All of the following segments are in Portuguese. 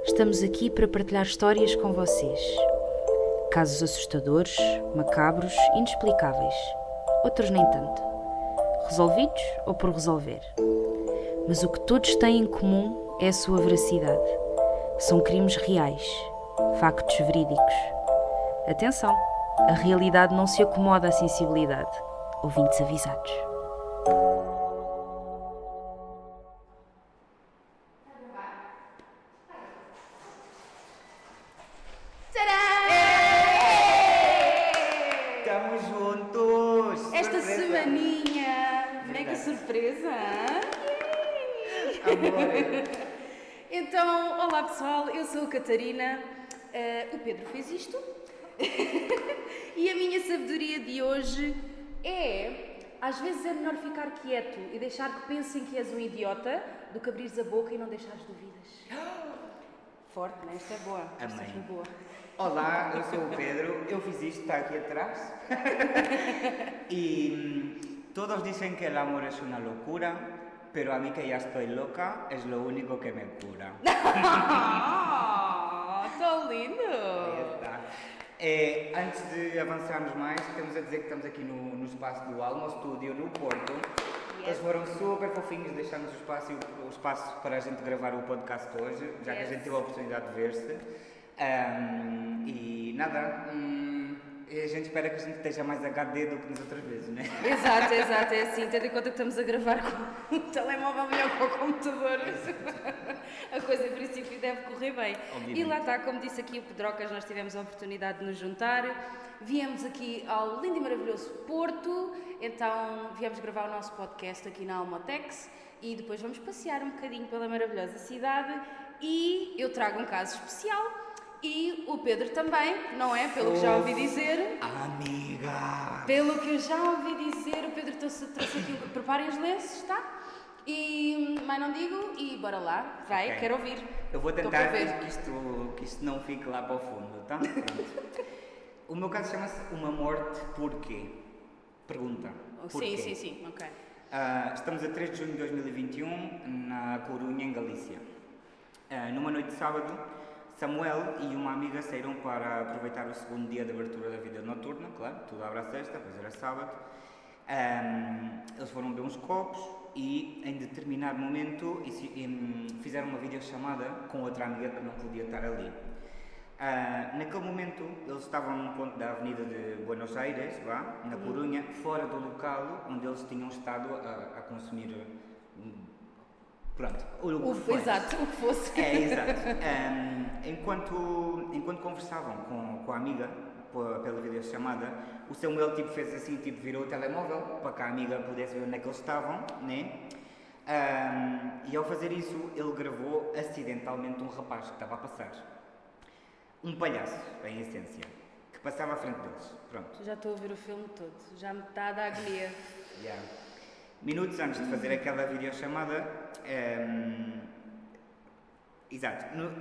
Estamos aqui para partilhar histórias com vocês. Casos assustadores, macabros, inexplicáveis. Outros nem tanto. Resolvidos ou por resolver. Mas o que todos têm em comum é a sua veracidade. São crimes reais, factos verídicos. Atenção, a realidade não se acomoda à sensibilidade. Ouvintes avisados. Estamos juntos! Esta Surpresa. semaninha, mega Verdade. surpresa! Amor! Então, olá pessoal, eu sou a Catarina, o Pedro fez isto e a minha sabedoria de hoje é: às vezes é melhor ficar quieto e deixar que pensem que és um idiota do que abrires a boca e não deixares dúvidas. Forte, né? Esta é boa. Esta Amém. foi boa. Olá, eu sou o Pedro, eu fiz isto, está aqui atrás. Y todos dicen que el amor es una locura, pero a mí que ya estoy loca es lo único que me cura. Ah, tá lindo! Aí está. Antes de avançarmos mais, temos a dizer que estamos aqui no espaço do Almo Studio, no Porto. Eles foram super fofinhos, deixando-nos o espaço para a gente gravar o podcast hoje, já que a Yes. gente teve a oportunidade de ver-se. E nada, a gente espera que a gente esteja mais HD do que nas outras vezes, né? Exato, é assim, tendo em conta que estamos a gravar com o telemóvel melhor com o computador. A coisa, em princípio, deve correr bem. Obviamente. E lá está, como disse aqui o Pedrocas, nós tivemos a oportunidade de nos juntar. Viemos aqui ao lindo e maravilhoso Porto, então viemos gravar o nosso podcast aqui na Almotex e depois vamos passear um bocadinho pela maravilhosa cidade e eu trago um caso especial. E o Pedro também, não é? Pelo que já ouvi dizer. Amiga! Pelo que eu já ouvi dizer, o Pedro trouxe aqui. Preparem os lenços, tá? E mais não digo, e bora lá, vai, Ok. quero ouvir. Eu vou Estou tentar para ver. que isto não fique lá para o fundo, tá? Pronto. O meu caso chama-se Uma Morte Porquê? Pergunta. Porquê? Sim, ok. Estamos a 3 de junho de 2021, na Corunha, em Galícia. Numa noite de sábado, Samuel e uma amiga saíram para aproveitar o segundo dia de abertura da vida noturna, claro, tudo abre à sexta, pois era sábado. Eles foram beber uns copos e, em determinado momento, fizeram uma videochamada com outra amiga que não podia estar ali. Naquele momento, eles estavam num ponto da avenida de Buenos Aires, na Corunha, fora do local onde eles tinham estado a consumir. Pronto, o que foi. Exato, o que fosse. É, exato. Enquanto conversavam com a amiga pela videochamada, o Samuel fez assim, virou o telemóvel para que a amiga pudesse ver onde é que eles estavam, né? E ao fazer isso, ele gravou acidentalmente um rapaz que estava a passar. Um palhaço, em essência, que passava à frente deles. Pronto. Já estou a ouvir o filme todo, já me está a dar agonia. Yeah. Minutos antes de fazer aquela videochamada,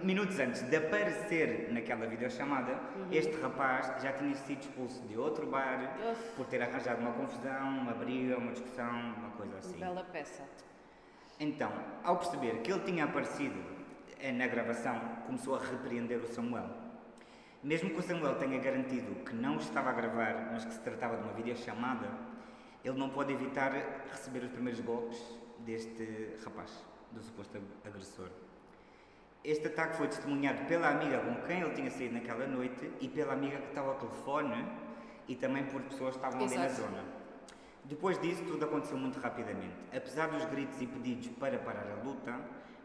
minutos antes de aparecer naquela videochamada, este rapaz já tinha sido expulso de outro bar por ter arranjado uma confusão, uma briga, uma discussão, uma coisa assim. Bela peça. Então, ao perceber que ele tinha aparecido na gravação, começou a repreender o Samuel. Mesmo que o Samuel tenha garantido que não estava a gravar, mas que se tratava de uma videochamada, ele não pode evitar receber os primeiros golpes deste rapaz, do suposto agressor. Este ataque foi testemunhado pela amiga com quem ele tinha saído naquela noite e pela amiga que estava ao telefone e também por pessoas que estavam ali na Exato. zona. Depois disso, tudo aconteceu muito rapidamente. Apesar dos gritos e pedidos para parar a luta,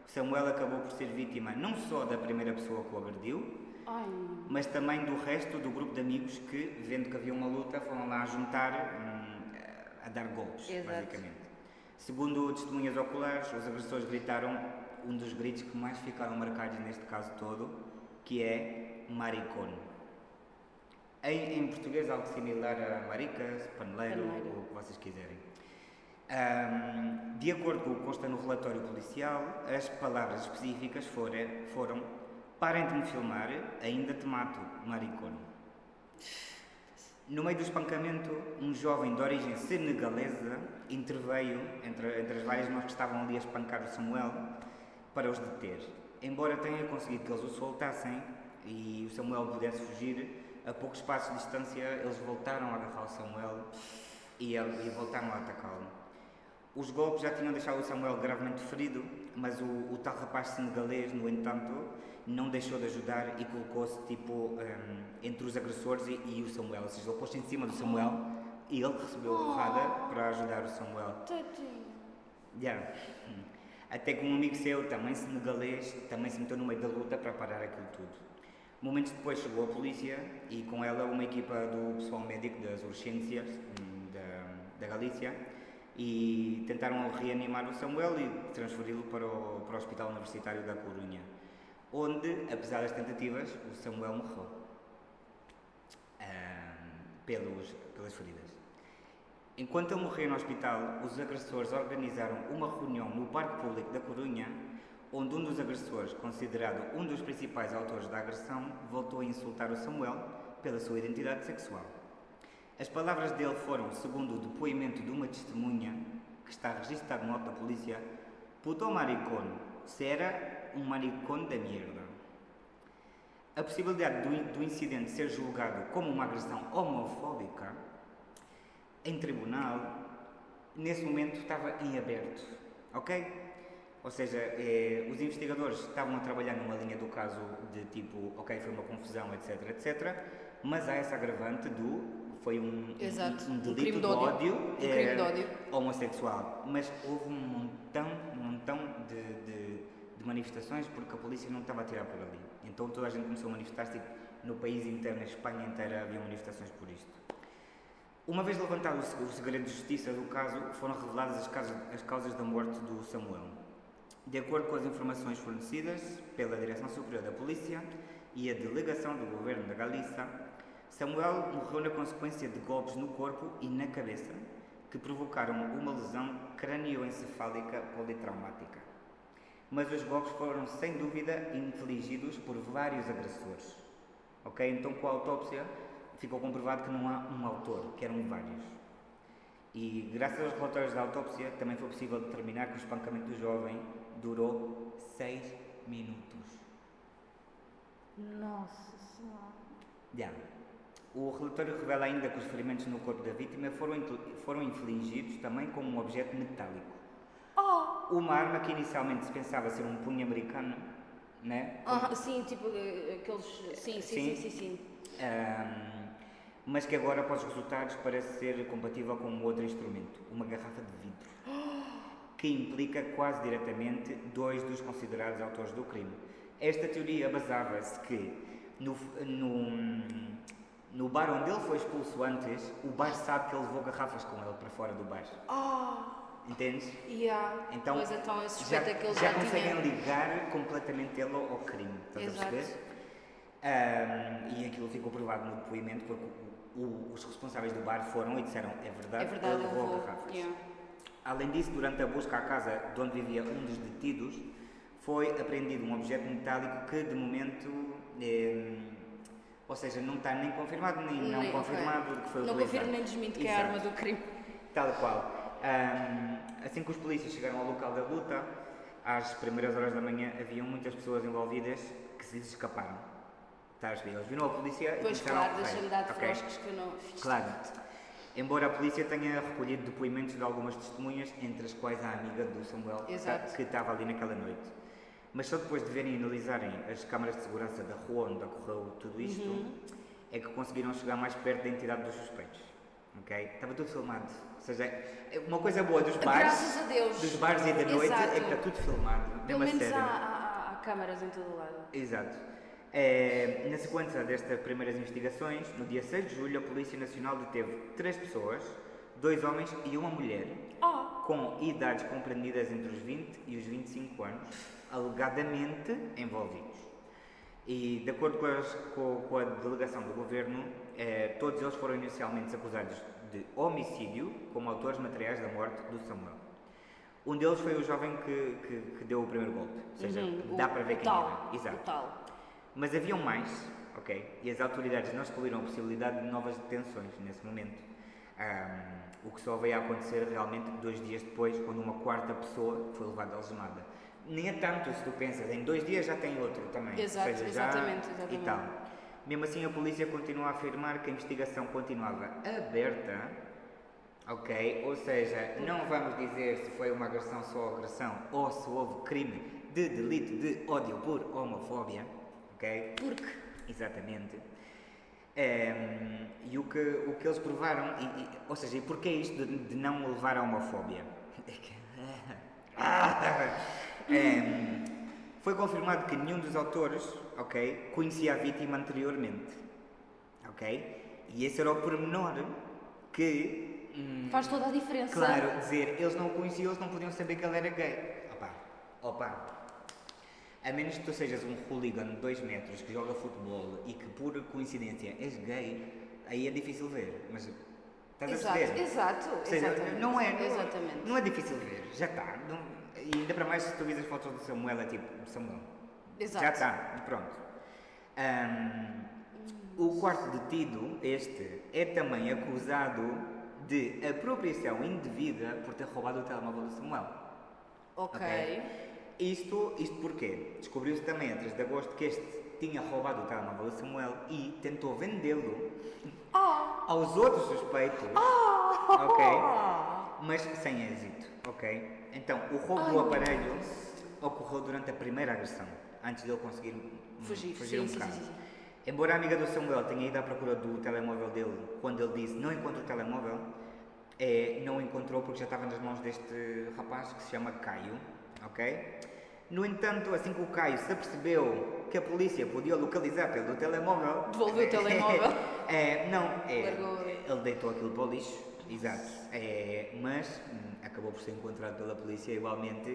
Samuel acabou por ser vítima não só da primeira pessoa que o agrediu, Ai, mas também do resto do grupo de amigos que, vendo que havia uma luta, foram lá a juntar, a dar golpes, Exato. basicamente. Segundo testemunhas oculares, os agressores gritaram um dos gritos que mais ficaram marcados neste caso todo, que é maricón. Em português, algo similar a maricas, paneleiro, Paneleiro. ou o que vocês quiserem. De acordo com o que consta no relatório policial, as palavras específicas foram: parem de me filmar, ainda te mato, maricón. No meio do espancamento, um jovem de origem senegalesa interveio entre as várias mãos que estavam ali a espancar o Samuel para os deter. Embora tenha conseguido que eles o soltassem e o Samuel pudesse fugir, a poucos passos de distância eles voltaram a agarrar o Samuel e voltaram a atacá-lo. Os golpes já tinham deixado o Samuel gravemente ferido, mas o tal rapaz senegalês, no entanto, não deixou de ajudar e colocou-se entre os agressores e o Samuel, ou seja, ele pôs-se em cima do Samuel e ele recebeu a porrada para ajudar o Samuel. Yeah. Até que um amigo seu, também senegalês, também se meteu no meio da luta para parar aquilo tudo. Momentos depois chegou a polícia e com ela uma equipa do pessoal médico das urgências da Galícia e tentaram reanimar o Samuel e transferi-lo para o Hospital Universitário da Corunha, onde, apesar das tentativas, o Samuel morreu pelas feridas. Enquanto ele morria no hospital, os agressores organizaram uma reunião no Parque Público da Corunha, onde um dos agressores, considerado um dos principais autores da agressão, voltou a insultar o Samuel pela sua identidade sexual. As palavras dele foram, segundo o depoimento de uma testemunha, que está registado no auto da polícia, puto maricón, se era um maricón da merda. A possibilidade do incidente ser julgado como uma agressão homofóbica em tribunal, nesse momento estava em aberto, ok? Ou seja, os investigadores estavam a trabalhar numa linha do caso de tipo, ok, foi uma confusão, etc, etc, mas há essa agravante foi um delito de ódio, homossexual, mas houve um montão de manifestações porque a polícia não estava a tirar por ali, então toda a gente começou a manifestar-se no país inteiro, na Espanha inteira havia manifestações por isto. Uma vez levantado o segredo de justiça do caso, foram reveladas as causas da morte do Samuel. De acordo com as informações fornecidas pela Direção Superior da Polícia e a Delegação do Governo da Galícia, Samuel morreu na consequência de golpes no corpo e na cabeça que provocaram uma lesão cranioencefálica politraumática. Mas os golpes foram, sem dúvida, infligidos por vários agressores. Ok? Então, com a autópsia, ficou comprovado que não há um autor, que eram vários. E, graças aos relatórios da autópsia, também foi possível determinar que o espancamento do jovem durou 6 minutos. Nossa Senhora. Yeah. O relatório revela ainda que os ferimentos no corpo da vítima foram infligidos também com um objeto metálico. Uma arma que inicialmente se pensava ser um punho americano, né? Sim, tipo aqueles... Sim. Mas que agora, após os resultados, parece ser compatível com um outro instrumento, uma garrafa de vidro, que implica quase diretamente dois dos considerados autores do crime. Esta teoria basava-se que no bar onde ele foi expulso antes, o bar sabe que ele levou garrafas com ele para fora do bar. Entendes? Então, pois então a suspeita que ele já conseguem ligar completamente ele ao crime. Estás a perceber? E aquilo ficou provado no depoimento porque os responsáveis do bar foram e disseram ele levou garrafas. Além disso, durante a busca à casa de onde vivia um dos detidos, foi apreendido um objeto metálico que de momento, ou seja, não está nem confirmado nem não confirmado que foi utilizado. Não confirma nem desmente que é a arma do crime. Tal qual. Assim que os polícias chegaram ao local da luta, às primeiras horas da manhã, haviam muitas pessoas envolvidas que se lhes escaparam. Estás a ver? Eles viram a polícia e pois disseram... Pois claro, deixa-me dar de froscos que eu não... Claro. Embora a polícia tenha recolhido depoimentos de algumas testemunhas, entre as quais a amiga do Samuel, que estava ali naquela noite. Mas só depois de verem e analisarem as câmaras de segurança da rua onde ocorreu tudo isto, é que conseguiram chegar mais perto da identidade dos suspeitos. Okay? Estava tudo filmado. Ou seja, uma coisa boa dos bares, graças a Deus. Dos bares e da noite é que está tudo filmado. Pelo menos há câmaras em todo o lado. Exato. Na sequência destas primeiras investigações, no dia 6 de julho, a Polícia Nacional deteve 3 pessoas, 2 homens e uma mulher, com idades compreendidas entre os 20 e os 25 anos, alegadamente envolvidos. E, de acordo com a delegação do governo, todos eles foram inicialmente acusados de homicídio como autores materiais da morte do Samuel. Um deles foi o jovem que deu o primeiro golpe, ou seja, dá para ver quem era. Exato. Mas haviam mais, ok? E as autoridades não excluíram a possibilidade de novas detenções nesse momento. O que só veio a acontecer realmente 2 dias depois, quando uma quarta pessoa foi levada algemada. nem é tanto se tu pensas, em 2 dias já tem outro também. Exato, ou seja, exatamente. E tal. Mesmo assim, a polícia continua a afirmar que a investigação continuava aberta, ok? Ou seja, não vamos dizer se foi uma agressão só agressão ou se houve crime de delito de ódio por homofóbia, ok? Porque? Exatamente. E o que eles provaram, ou seja, e porquê isto de não levar à homofóbia? Foi confirmado que nenhum dos autores, ok, conhecia a vítima anteriormente, ok? E esse era o pormenor que... Faz toda a diferença. Claro, dizer, eles não o conheciam, eles não podiam saber que ele era gay. Opa. A menos que tu sejas um hooligan de 2 metros que joga futebol e que por coincidência és gay, aí é difícil ver, mas estás a perceber? Exato, Ou seja, exatamente. não é difícil ver, já está. E ainda para mais se tu vês as fotos do Samuel, é tipo, Samuel. Exato. Já está, pronto. O quarto detido, este, é também acusado de apropriação indevida por ter roubado o telemóvel do Samuel. Ok. Isto porquê? Descobriu-se também a 3 de agosto que este tinha roubado o telemóvel do Samuel e tentou vendê-lo aos outros suspeitos, ok? Mas sem êxito, ok? Então, o roubo do aparelho ocorreu durante a primeira agressão, antes de ele conseguir fugir Sim, um bocado. Sim. Embora a amiga do Samuel tenha ido à procura do telemóvel dele, quando ele disse não encontro o telemóvel, não encontrou porque já estava nas mãos deste rapaz que se chama Caio, ok? No entanto, assim que o Caio se apercebeu que a polícia podia localizar pelo telemóvel... Devolveu o telemóvel? Ele deitou aquilo para o lixo, exato. Mas acabou por ser encontrado pela polícia igualmente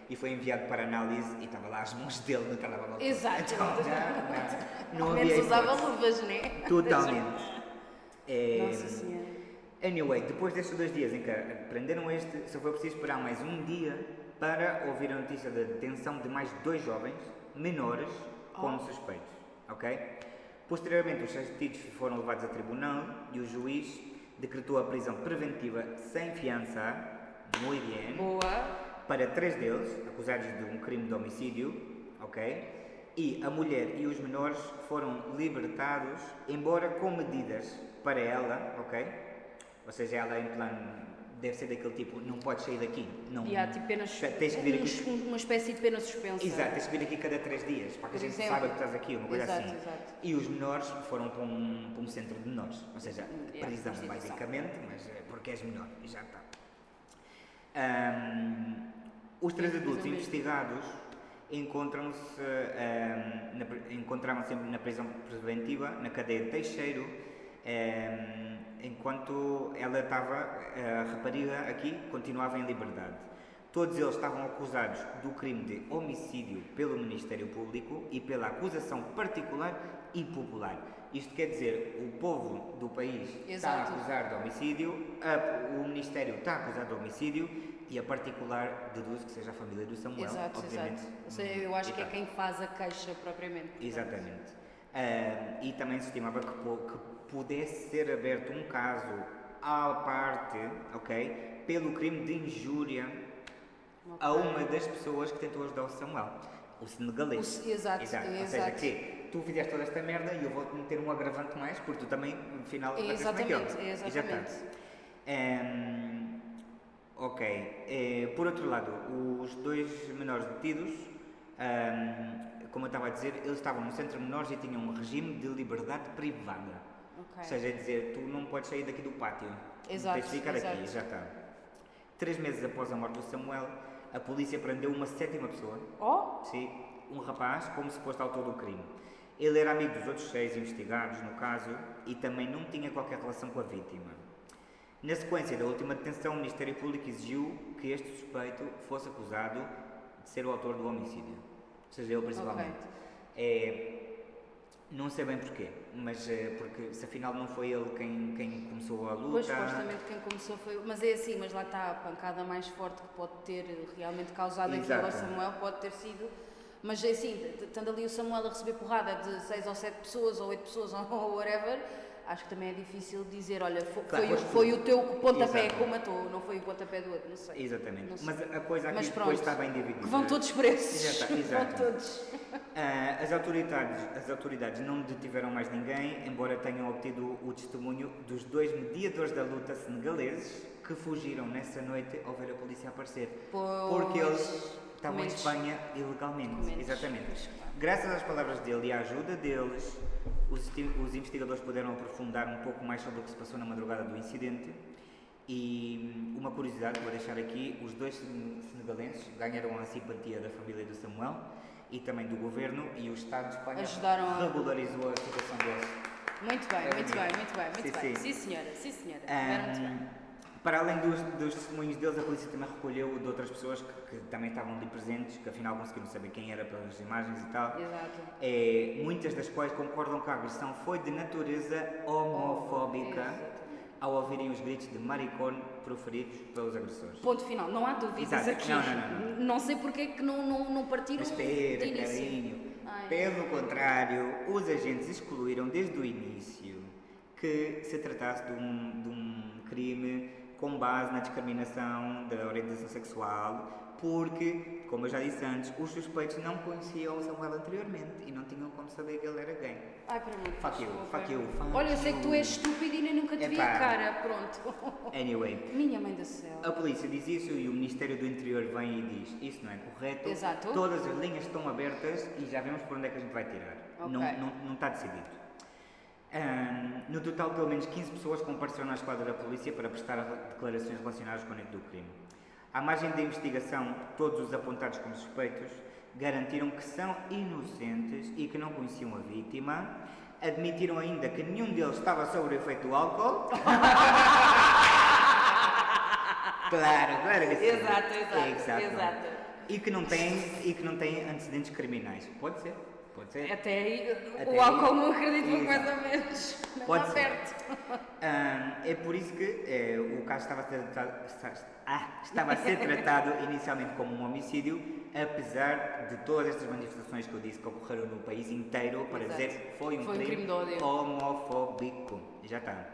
e foi enviado para análise e estava lá as mãos dele no telemóvel. Exato. Então, não Ao havia menos usava hipótese. luvas, né? Totalmente. Nossa Senhora. Anyway, depois destes 2 dias em que prenderam este, só foi preciso esperar mais um dia para ouvir a notícia da detenção de mais 2 jovens menores como suspeitos, ok? Posteriormente, os 6 detidos foram levados a tribunal e o juiz decretou a prisão preventiva sem fiança, muito bem, Boa. para 3 deles, acusados de um crime de homicídio, ok? E a mulher e os menores foram libertados, embora com medidas para ela, ok? Ou seja, ela em plano, deve ser daquele tipo, não podes sair daqui. Não, Tipo, tens que vir aqui. uma espécie de pena suspensa. Exato, tens que vir aqui cada 3 dias, para que a gente saiba que estás aqui, uma coisa Exato, assim. exato. E os menores foram para um centro de menores, ou seja, prisão prostituição. basicamente, mas porque és menor, e já está. Os 3 adultos investigados encontravam-se na prisão preventiva, na cadeia de Teixeiro, enquanto ela estava, a rapariga aqui, continuava em liberdade. Todos eles estavam acusados do crime de homicídio pelo Ministério Público e pela acusação particular e popular. Isto quer dizer, o povo do país está a acusar de homicídio, o Ministério está a acusar de homicídio e a particular deduz que seja a família do Samuel, obviamente. Ou seja, eu acho que é quem faz a queixa propriamente. Portanto. Exatamente. E também se estimava que pudesse ser aberto um caso à parte, ok, pelo crime de injúria a uma das pessoas que tentou ajudar o Samuel, o senegalês. Exato. Ou seja, que tu fizeste toda esta merda e eu vou-te meter um agravante mais porque tu também, no final, bateste naquele. Exatamente. E já está. Ok. Por outro lado, os 2 menores detidos, como eu estava a dizer, eles estavam no centro de menores e tinham um regime de liberdade privada. Ou seja, é dizer, tu não podes sair daqui do pátio. Exato. Tens de ficar aqui, já está. 3 meses após a morte do Samuel, a polícia prendeu uma 7ª pessoa. Sim, um rapaz como suposto autor do crime. Ele era amigo dos outros 6 investigados no caso e também não tinha qualquer relação com a vítima. Na sequência da última detenção, o Ministério Público exigiu que este suspeito fosse acusado de ser o autor do homicídio. Ou seja, ele principalmente. Não sei bem porquê, mas porque se afinal não foi ele quem começou a luta... Pois, supostamente quem começou foi... Mas é assim, mas lá está, a pancada mais forte que pode ter realmente causado aquilo ao Samuel pode ter sido... Mas é assim, estando ali o Samuel a receber porrada de 6 ou 7 pessoas, ou 8 pessoas, ou whatever, acho que também é difícil dizer, olha, Claro, foi o teu pontapé Exato. que o matou, não foi o pontapé do outro, não sei. Exatamente. Não sei. Mas a coisa aqui Mas depois pronto, está bem dividida. que vão todos presos. Exato. Vão todos. As autoridades não detiveram mais ninguém, embora tenham obtido o testemunho dos 2 mediadores da luta senegaleses que fugiram nessa noite ao ver a polícia aparecer. Porque eles estavam em Comentos. Espanha ilegalmente. Comentos. Exatamente. Graças às palavras dele e à ajuda deles, os investigadores puderam aprofundar um pouco mais sobre o que se passou na madrugada do incidente. E uma curiosidade que vou deixar aqui: os 2 senegalenses ganharam a simpatia da família do Samuel e também do governo, e o Estado de Espanha Ajudaram a- regularizou a situação deles. Muito bem, É muito bonito. bem, muito bem, muito Sim, bem. sim. Sim, senhora. Tiveram muito bem. Para além dos testemunhos deles, a polícia também recolheu de outras pessoas que também estavam ali presentes, que afinal conseguiram saber quem era pelas imagens e tal. Exato. Muitas das quais concordam que a agressão foi de natureza homofóbica Exatamente. ao ouvirem os gritos de maricón proferidos pelos agressores. Ponto final, não há dúvidas Exato. aqui. Não. Não sei porque é que não partiram Mas de espera, início. carinho. Ai. Pelo contrário, os agentes excluíram desde o início que se tratasse de um crime com base na discriminação da orientação sexual, porque, como eu já disse antes, os suspeitos não conheciam o Samuel anteriormente e não tinham como saber que ele era gay. Ai, para mim. Fuck you. Olha, eu sei que tu és estúpido e nem nunca te vi a Epá. cara. Pronto. Anyway, Minha mãe do céu. a polícia diz isso e o Ministério do Interior vem e diz: isso não é correto, Exato. todas as linhas estão abertas e já vemos por onde é que a gente vai tirar. Ok. Não está decidido. No total, pelo menos 15 pessoas compareceram na esquadra da polícia para prestar declarações relacionadas com o neto do crime. À margem da investigação, todos os apontados como suspeitos garantiram que são inocentes e que não conheciam a vítima. Admitiram ainda que nenhum deles estava sob o efeito do álcool. Claro que sim. Exato. E que não tem antecedentes criminais. Pode ser. Até aí, Até o álcool aí- não acredito Exato. mais ou menos. Não Pode está ser. perto. É por isso que o caso estava a ser tratado inicialmente como um homicídio, apesar de todas estas manifestações que eu disse que ocorreram no país inteiro para Exato. dizer que foi um crime de ódio. homofóbico. Já está.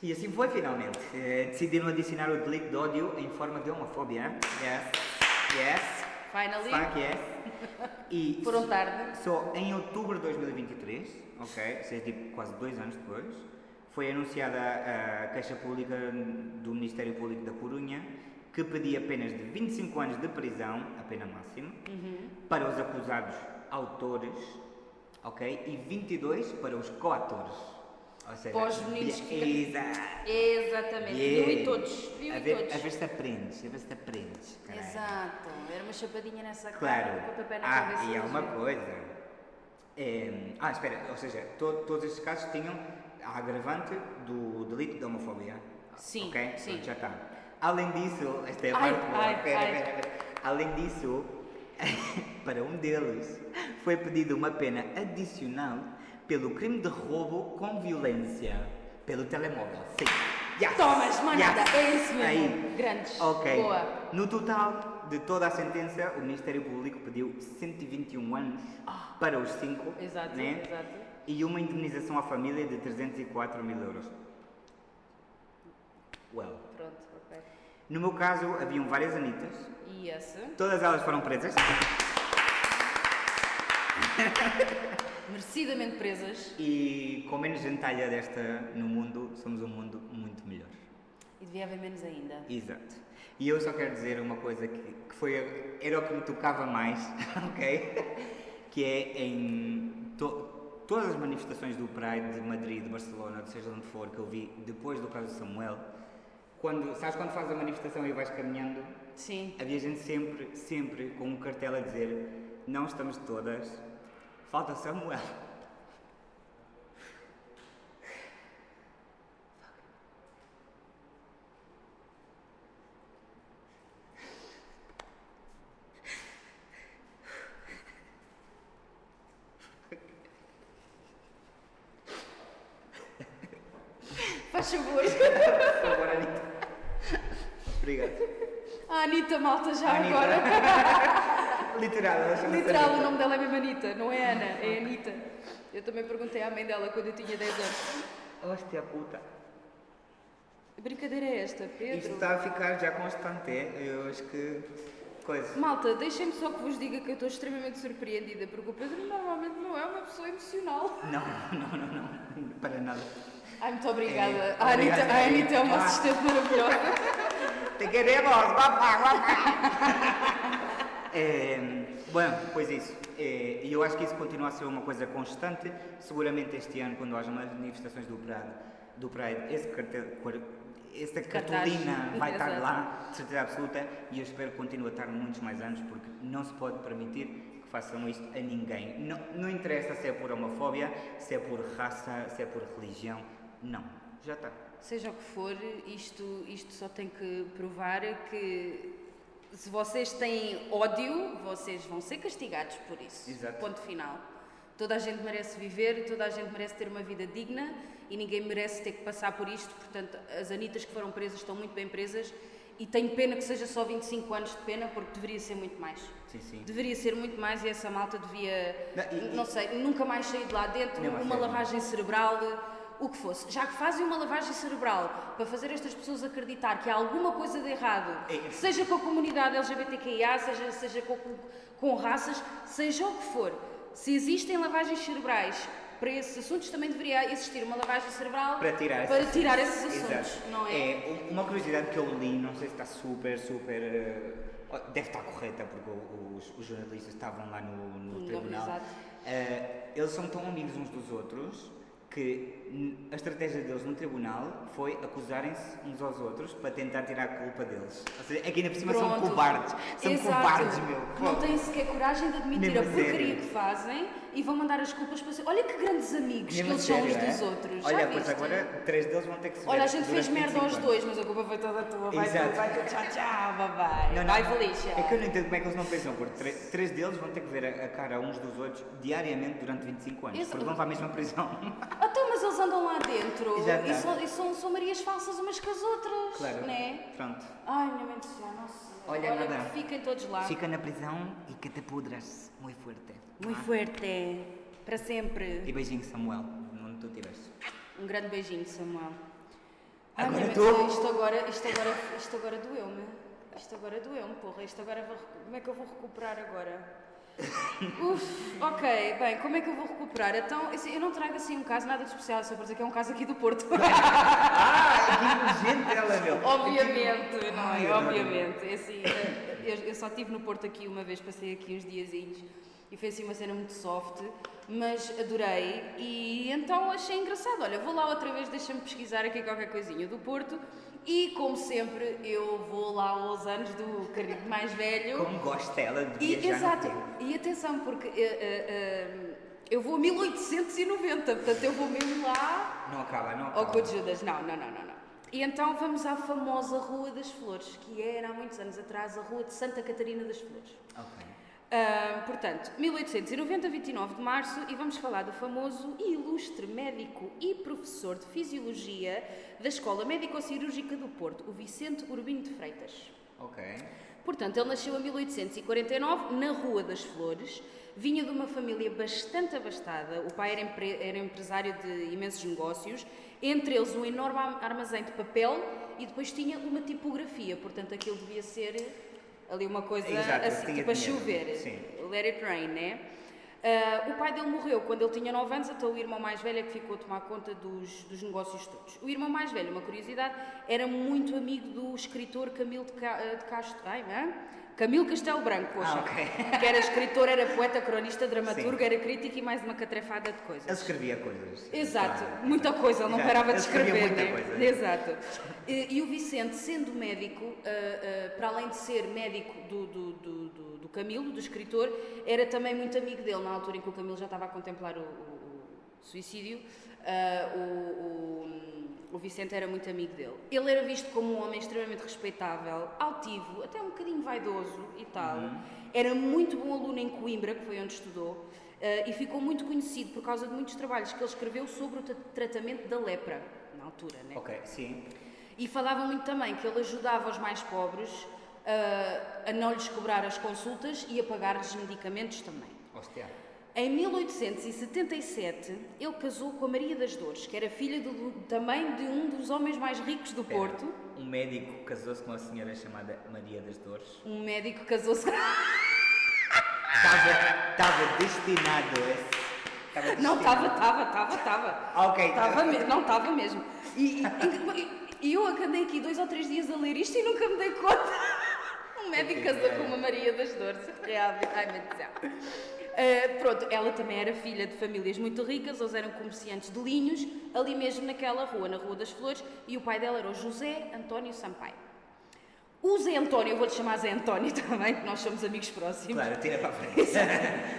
E assim foi finalmente. Decidiram adicionar o delito de ódio em forma de homofobia. Yes. Finally. Fuck yes. E Foram tarde. só em outubro de 2023, ok, ou seja, tipo, quase 2 anos depois, foi anunciada a queixa pública do Ministério Público da Corunha, que pedia penas de 25 anos de prisão, a pena máxima, para os acusados autores, ok, e 22 para os coautores. Ou seja, Para os meninos que Exato. Exatamente. Viu e todos. A ver se aprendes, caralho. Exato. Era uma chapadinha nessa Claro. cara, um pontapé na cabeça. E há dos uma dois. coisa. Espera, ou seja, todos estes casos tinham a agravante do delito de homofobia. Sim, Ok? sim. Pronto, já está. Além disso, esta é a Ai, parte boa. ai, Espera, ai. espera. Além disso, para um deles, foi pedida uma pena adicional pelo crime de roubo com violência pelo telemóvel. Sim. Yes. Tomas, manada, Yes. é isso mesmo. Aí. Grandes. Ok. Boa. No total de toda a sentença, o Ministério Público pediu 121 anos para os 5, Exato, né? exato. E uma indemnização à família de 304 mil euros. Well. Pronto, ok. No meu caso, haviam várias Anitas. E essa? Todas elas foram presas. Merecidamente presas. E com menos gentalha desta no mundo, somos um mundo muito melhor. E devia haver menos ainda. Exato. E eu só quero dizer uma coisa que era o que me tocava mais, ok? Que é em todas as manifestações do Pride de Madrid, de Barcelona, seja onde for, que eu vi depois do caso de Samuel, sabes quando fazes a manifestação e vais caminhando? Sim. Havia gente sempre com um cartel a dizer: não estamos todas, falta Samuel. Faz favor. Por favor, Anitta. Obrigado. A Anitta, malta, já Anitta. agora. Literal, ela chama-se Literal, o Anitta. nome dela é mesmo Anitta, não é Ana, é Anitta. Eu também perguntei à mãe dela quando eu tinha 10 anos. Hostia puta. A brincadeira é esta, Pedro. Isto está a ficar já constante, eu acho que... coisa. Malta, deixem-me só que vos diga que eu estou extremamente surpreendida, porque o Pedro normalmente não é uma pessoa emocional. Não, para nada. Ai, muito obrigada. A obrigado. Anitta é uma assistente maravilhosa. Te queremos, guapa. Bom, pois isso. E eu acho que isso continua a ser uma coisa constante. Seguramente este ano, quando haja manifestações do Pride, essa cartolina vai estar Exato. lá, de certeza absoluta, e eu espero que continue a estar muitos mais anos, porque não se pode permitir que façam isto a ninguém. Não interessa se é por homofobia, se é por raça, se é por religião, não, já está. Seja o que for, isto só tem que provar que se vocês têm ódio, vocês vão ser castigados por isso. Exato. Ponto final. Toda a gente merece viver, toda a gente merece ter uma vida digna e ninguém merece ter que passar por isto. Portanto, as Anitas que foram presas estão muito bem presas e tenho pena que seja só 25 anos de pena, porque deveria ser muito mais. Sim. Deveria ser muito mais e essa malta devia, Não, não sei, nunca mais sair de lá dentro, Nem mais uma sair. lavagem cerebral, o que fosse. Já que fazem uma lavagem cerebral para fazer estas pessoas acreditar que há alguma coisa de errado, seja com a comunidade LGBTQIA, seja com raças, seja o que for. Se existem lavagens cerebrais para esses assuntos, também deveria existir uma lavagem cerebral Para tirar esses assuntos, Exato. não é? Uma curiosidade que eu li, não sei se está super... deve estar correta, porque os jornalistas estavam lá no tribunal. Exato. Eles são tão amigos uns dos outros que a estratégia deles no tribunal foi acusarem-se uns aos outros para tentar tirar a culpa deles. Ou seja, aqui ainda por cima são Pronto. cobardes. São Exato. cobardes, meu. Não têm sequer coragem de admitir Nem a a sério. porcaria que fazem e vão mandar as culpas para... Olha que grandes amigos que Mesmo eles a são sério, uns dos é? outros. Olha, Já pois viste? agora 3 deles vão ter que se ver Olha, a gente fez durante merda aos 25 dois, mas a culpa foi toda tua. Vai Exato. tu, tchau, tchau, bye. Vai, Felicia. É que eu não entendo como é que eles não pensam, porque 3 deles vão ter que ver a cara uns dos outros diariamente durante 25 anos, Exato. porque vão para a mesma prisão. Então, mas eles andam lá dentro Já e, está. são Marias falsas umas com as outras, Claro. né? Pronto. Ai, minha mãe do céu, nossa. Olha, nada. que fiquem todos lá. Fica na prisão e que te pudras. Muito forte. Muito forte. Para sempre. E beijinho, Samuel, onde tu estiveres. Um grande beijinho, Samuel. Ai, Agora minha tu. mãe, isto agora doeu-me. Isto agora doeu-me, porra. Como é que eu vou recuperar agora? Ok, bem, como é que eu vou recuperar? Então, assim, eu não trago assim um caso nada de especial, só para dizer que é um caso aqui do Porto. Que nojento ela, meu. Obviamente, não Ai, é? eu adoro. Obviamente. É assim, eu só estive no Porto aqui uma vez, passei aqui uns diazinhos e foi assim uma cena muito soft, mas adorei e então achei engraçado. Olha, vou lá outra vez, deixa-me pesquisar aqui qualquer coisinha do Porto e, como sempre, eu vou lá aos anos do querido mais velho. Como gosta ela de E, viajar no exato, tempo. e atenção, porque eu vou a 1890, portanto eu vou mesmo lá Não acaba. ao Cu de Judas. Não. E então vamos à famosa Rua das Flores, que era há muitos anos atrás a Rua de Santa Catarina das Flores. Ok. Portanto, 1890, 29 de março, e vamos falar do famoso e ilustre médico e professor de Fisiologia da Escola Médico-Cirúrgica do Porto, o Vicente Urbino de Freitas. Ok. Portanto, ele nasceu em 1849, na Rua das Flores, vinha de uma família bastante abastada, o pai era empresário de imensos negócios, entre eles um enorme armazém de papel e depois tinha uma tipografia, portanto aquilo devia ser ali uma coisa Exato, assim, tinha tipo a dinheiro. chover, Sim. let it rain, né? O pai dele morreu quando ele tinha 9 anos, então o irmão mais velho é que ficou a tomar conta dos negócios todos. O irmão mais velho, uma curiosidade, era muito amigo do escritor Camilo de Castro... Camilo Castelo Branco, poxa. Ok. Que era escritor, era poeta, cronista, dramaturgo, Sim. era crítico e mais uma catrefada de coisas. Ele escrevia coisas. Exato, Claro. muita coisa, ele não Exato. parava de Ele escrevia escrever. muita né? coisa. Exato. E o Vicente, sendo médico, para além de ser médico do Camilo, do escritor, era também muito amigo dele, na altura em que o Camilo já estava a contemplar o suicídio. O Vicente era muito amigo dele. Ele era visto como um homem extremamente respeitável, altivo, até um bocadinho vaidoso e tal. Era muito bom aluno em Coimbra, que foi onde estudou, e ficou muito conhecido por causa de muitos trabalhos que ele escreveu sobre o tratamento da lepra, na altura, né? Ok, sim. E falava muito também que ele ajudava os mais pobres a não lhes cobrar as consultas e a pagar-lhes medicamentos também. Hostia. Em 1877, ele casou com a Maria das Dores, que era filha também de um dos homens mais ricos do Porto. Um médico casou-se com uma senhora chamada Maria das Dores. Um médico casou-se com... Estava destinado a esse... Não, estava. Ok. Não, estava mesmo. E eu andei aqui 2 ou 3 dias a ler isto e nunca me dei conta. Um médico casou com uma Maria das Dores. Realmente, ai meu Deus. Pronto, ela também era filha de famílias muito ricas, eles eram comerciantes de linhos, ali mesmo naquela rua, na Rua das Flores, e o pai dela era o José António Sampaio. O Zé António, eu vou-lhe chamar Zé António também, que nós somos amigos próximos. Claro, tira para a frente.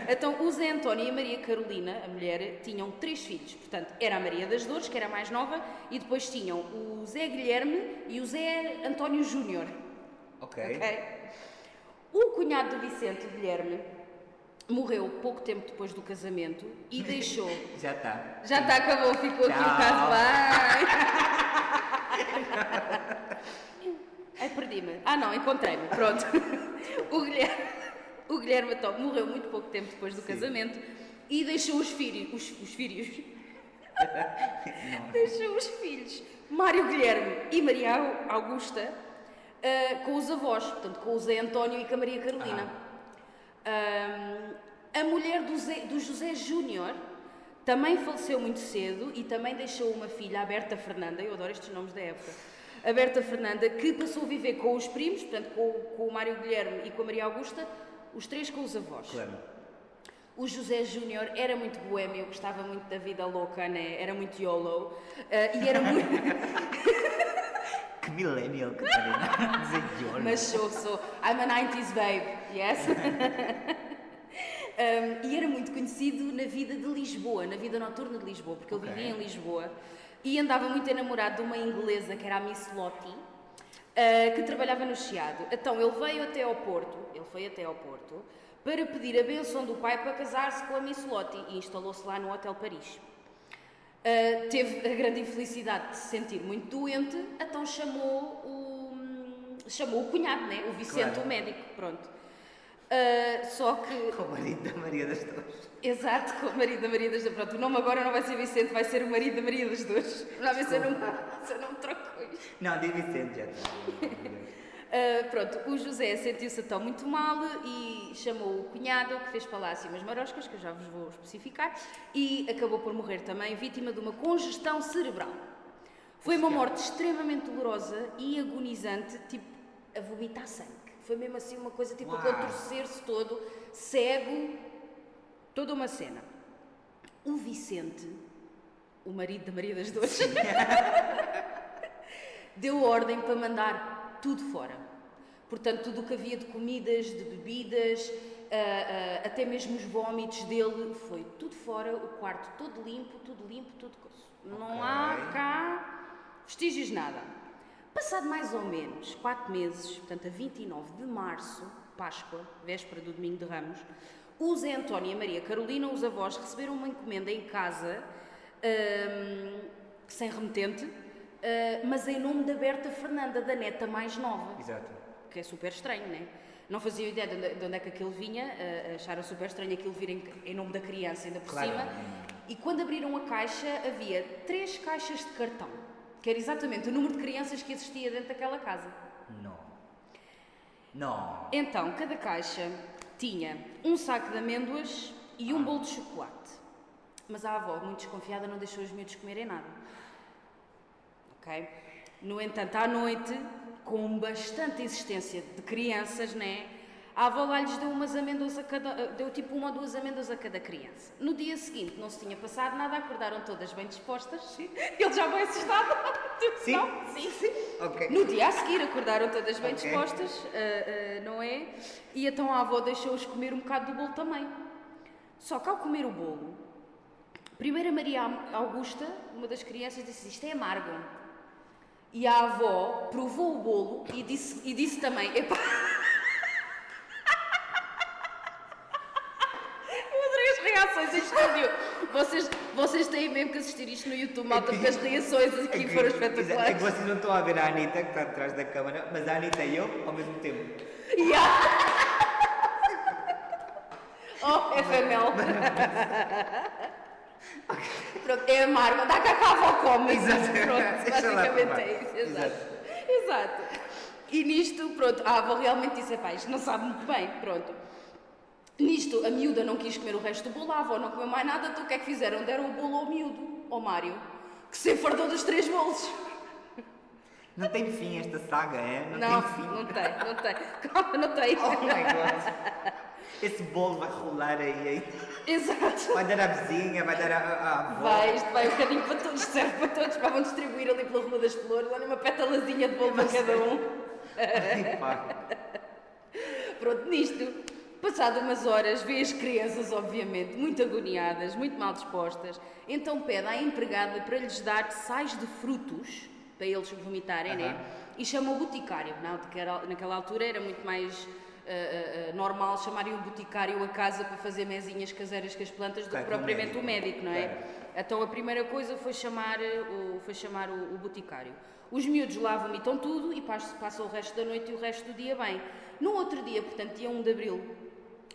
Então, o Zé António e a Maria Carolina, a mulher, tinham 3 filhos. Portanto, era a Maria das Dores, que era a mais nova, e depois tinham o Zé Guilherme e o Zé António Júnior. Ok. O cunhado do Vicente, o Guilherme, morreu pouco tempo depois do casamento e deixou... Já está. Já está, acabou, ficou aqui o caso bem. Ai, perdi-me. Não, encontrei-me, pronto. O Guilherme então, morreu muito pouco tempo depois do casamento e deixou os filhos... Deixou os filhos, Mário Guilherme e Maria Augusta, com os avós, portanto, com o Zé António e com a Maria Carolina. A mulher do José Júnior também faleceu muito cedo e também deixou uma filha, a Berta Fernanda, eu adoro estes nomes da época, a Berta Fernanda, que passou a viver com os primos, portanto com o Mário Guilherme e com a Maria Augusta, os 3 com os avós. Claro. O José Júnior era muito boêmio, gostava muito da vida louca, né? Era muito YOLO e era muito... Que millennial, Catarina. Dizer YOLO. Mas sou. I'm a 90s babe, yes? E era muito conhecido na vida de Lisboa, na vida noturna de Lisboa, porque ele vivia em Lisboa e andava muito enamorado de uma inglesa que era a Miss Lottie, que trabalhava no Chiado. Então ele foi até ao Porto para pedir a bênção do pai para casar-se com a Miss Lottie e instalou-se lá no Hotel Paris. Teve a grande infelicidade de se sentir muito doente, então chamou o cunhado, né? O Vicente, claro. O médico, pronto. Só que... Com o marido da Maria das Dores. Exato, com o marido da Maria das Dores. Pronto, o nome agora não vai ser Vicente, vai ser o marido da Maria das Dores. Não vai ser eu não troco isto. Não, diz Vicente já está. Pronto, o José sentiu-se então muito mal e chamou o cunhado, que fez para lá assim umas maroscas, que eu já vos vou especificar, e acabou por morrer também, vítima de uma congestão cerebral. Foi uma morte extremamente dolorosa e agonizante, tipo a vomitar sangue. Foi mesmo assim uma coisa tipo a contorcer-se todo, cego, toda uma cena. O Vicente, o marido da Maria das Dores, deu ordem para mandar tudo fora. Portanto, tudo o que havia de comidas, de bebidas, até mesmo os vómitos dele, foi tudo fora, o quarto todo limpo, tudo coisa. Não há cá vestígios de nada. Passado mais ou menos 4 meses, portanto a 29 de março, Páscoa, véspera do Domingo de Ramos, o Zé António e a Maria Carolina, os avós, receberam uma encomenda em casa, sem remetente, mas em nome da Berta Fernanda, da neta mais nova. Exato. Que é super estranho, não é? Não fazia ideia de onde é que aquilo vinha, acharam super estranho aquilo vir em nome da criança, ainda por cima. E quando abriram a caixa, havia 3 caixas de cartão, que era exatamente o número de crianças que existia dentro daquela casa. Não. Então, cada caixa tinha um saco de amêndoas e um bolo de chocolate. Mas a avó, muito desconfiada, não deixou os miúdos comerem nada. Ok? No entanto, à noite, com bastante insistência de crianças, né? A avó lá lhes deu umas amêndoas a cada... Deu tipo 1 ou 2 amêndoas a cada criança. No dia seguinte, não se tinha passado nada, acordaram todas bem dispostas. Sim. Ele já foi assustado. Sim? Não? Sim. Ok. No dia a seguir, acordaram todas bem dispostas, não é? E então a avó deixou-os comer um bocado do bolo também. Só que ao comer o bolo, primeiro a Maria Augusta, uma das crianças, disse: isto é amargo. E a avó provou o bolo e disse também: epá... Eu adorei as reações em estúdio. Vocês têm mesmo que assistir isto no YouTube, malta, porque as reações aqui foram espetaculares. É que vocês não estão a ver a Anitta, que está atrás da câmara, mas a Anitta e eu, ao mesmo tempo. Yeah. Oh, FML. Pronto, é amargo. Dá cá a avó come. Exatamente. Pronto, basicamente é isso. Exato. E nisto, pronto, a avó realmente disse, pá, isto não sabe muito bem, pronto. Nisto, a miúda não quis comer o resto do bolo, a avó não comeu mais nada, então o que é que fizeram? Deram o bolo ao miúdo, ao Mário, que se enfardou dos 3 bolos. Não tem fim esta saga, é? Não, Tem fim. não tem. Calma, não tem. Oh my god. Esse bolo vai rolar aí. Exato. Vai dar à vizinha, vai dar à avó. Isto vai um bocadinho para todos, serve para todos, para vão distribuir ali pela Rua das Flores, olha uma pétalazinha de bolo para cada um. Ai, pá. Pronto, nisto, passado umas horas, vê as crianças, obviamente, muito agoniadas, muito mal dispostas, então pede à empregada para lhes dar sais de frutos, para eles vomitarem, né? E chama o boticário. Naquela altura era muito mais normal chamarem o boticário a casa para fazer mesinhas caseiras com as plantas do que propriamente o médico, não é? Claro. Então a primeira coisa foi chamar o boticário. Os miúdos lá vomitam tudo e passam o resto da noite e o resto do dia bem. No outro dia, portanto, dia 1 de Abril,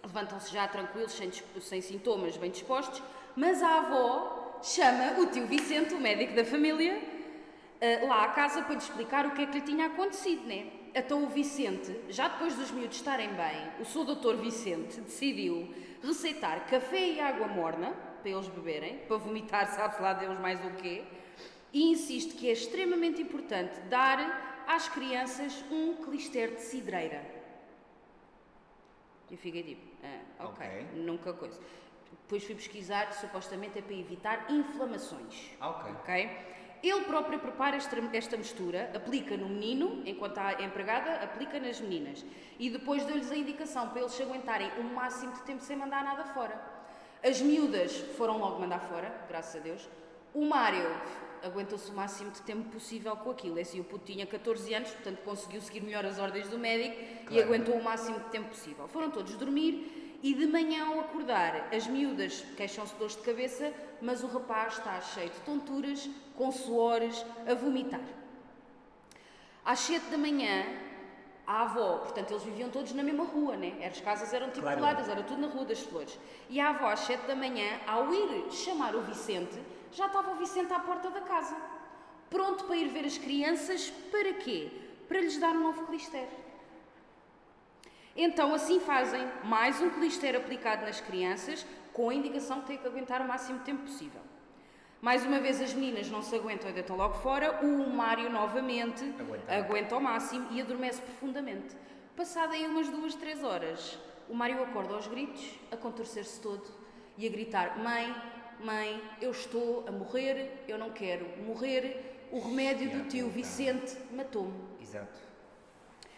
levantam-se já tranquilos, sem sintomas, bem dispostos, mas a avó chama o tio Vicente, o médico da família, lá à casa para lhe explicar o que é que lhe tinha acontecido, né? Então o Vicente, já depois dos miúdos estarem bem, o seu doutor Vicente decidiu receitar café e água morna para eles beberem, para vomitar, sabe-se lá Deus mais o quê, e insiste que é extremamente importante dar às crianças um clister de cidreira. Eu fiquei tipo, ok, nunca coisa. Depois fui pesquisar, supostamente é para evitar inflamações. Ok? Ele próprio prepara esta mistura, aplica no menino, enquanto a empregada aplica nas meninas. E depois deu-lhes a indicação para eles se aguentarem o máximo de tempo sem mandar nada fora. As miúdas foram logo mandar fora, graças a Deus. O Mário aguentou-se o máximo de tempo possível com aquilo. É assim, o puto tinha 14 anos, portanto conseguiu seguir melhor as ordens do médico e aguentou o máximo de tempo possível. Foram todos dormir e de manhã ao acordar, as miúdas queixam-se de dores de cabeça, mas o rapaz está cheio de tonturas, com suores, a vomitar. Às 7 da manhã, a avó, portanto eles viviam todos na mesma rua, né? As casas eram tipo coladas, era tudo na Rua das Flores. E a avó, às 7 da manhã, ao ir chamar o Vicente, já estava o Vicente à porta da casa, pronto para ir ver as crianças, para quê? Para lhes dar um novo clister. Então assim fazem mais um clister aplicado nas crianças, com a indicação que têm que aguentar o máximo de tempo possível. Mais uma vez as meninas não se aguentam e deitam logo fora, o Mário novamente aguenta ao máximo e adormece profundamente. Passado aí umas 2, 3 horas, o Mário acorda aos gritos, a contorcer-se todo e a gritar: Mãe, eu estou a morrer, eu não quero morrer, o remédio do tio Vicente matou-me. Exato.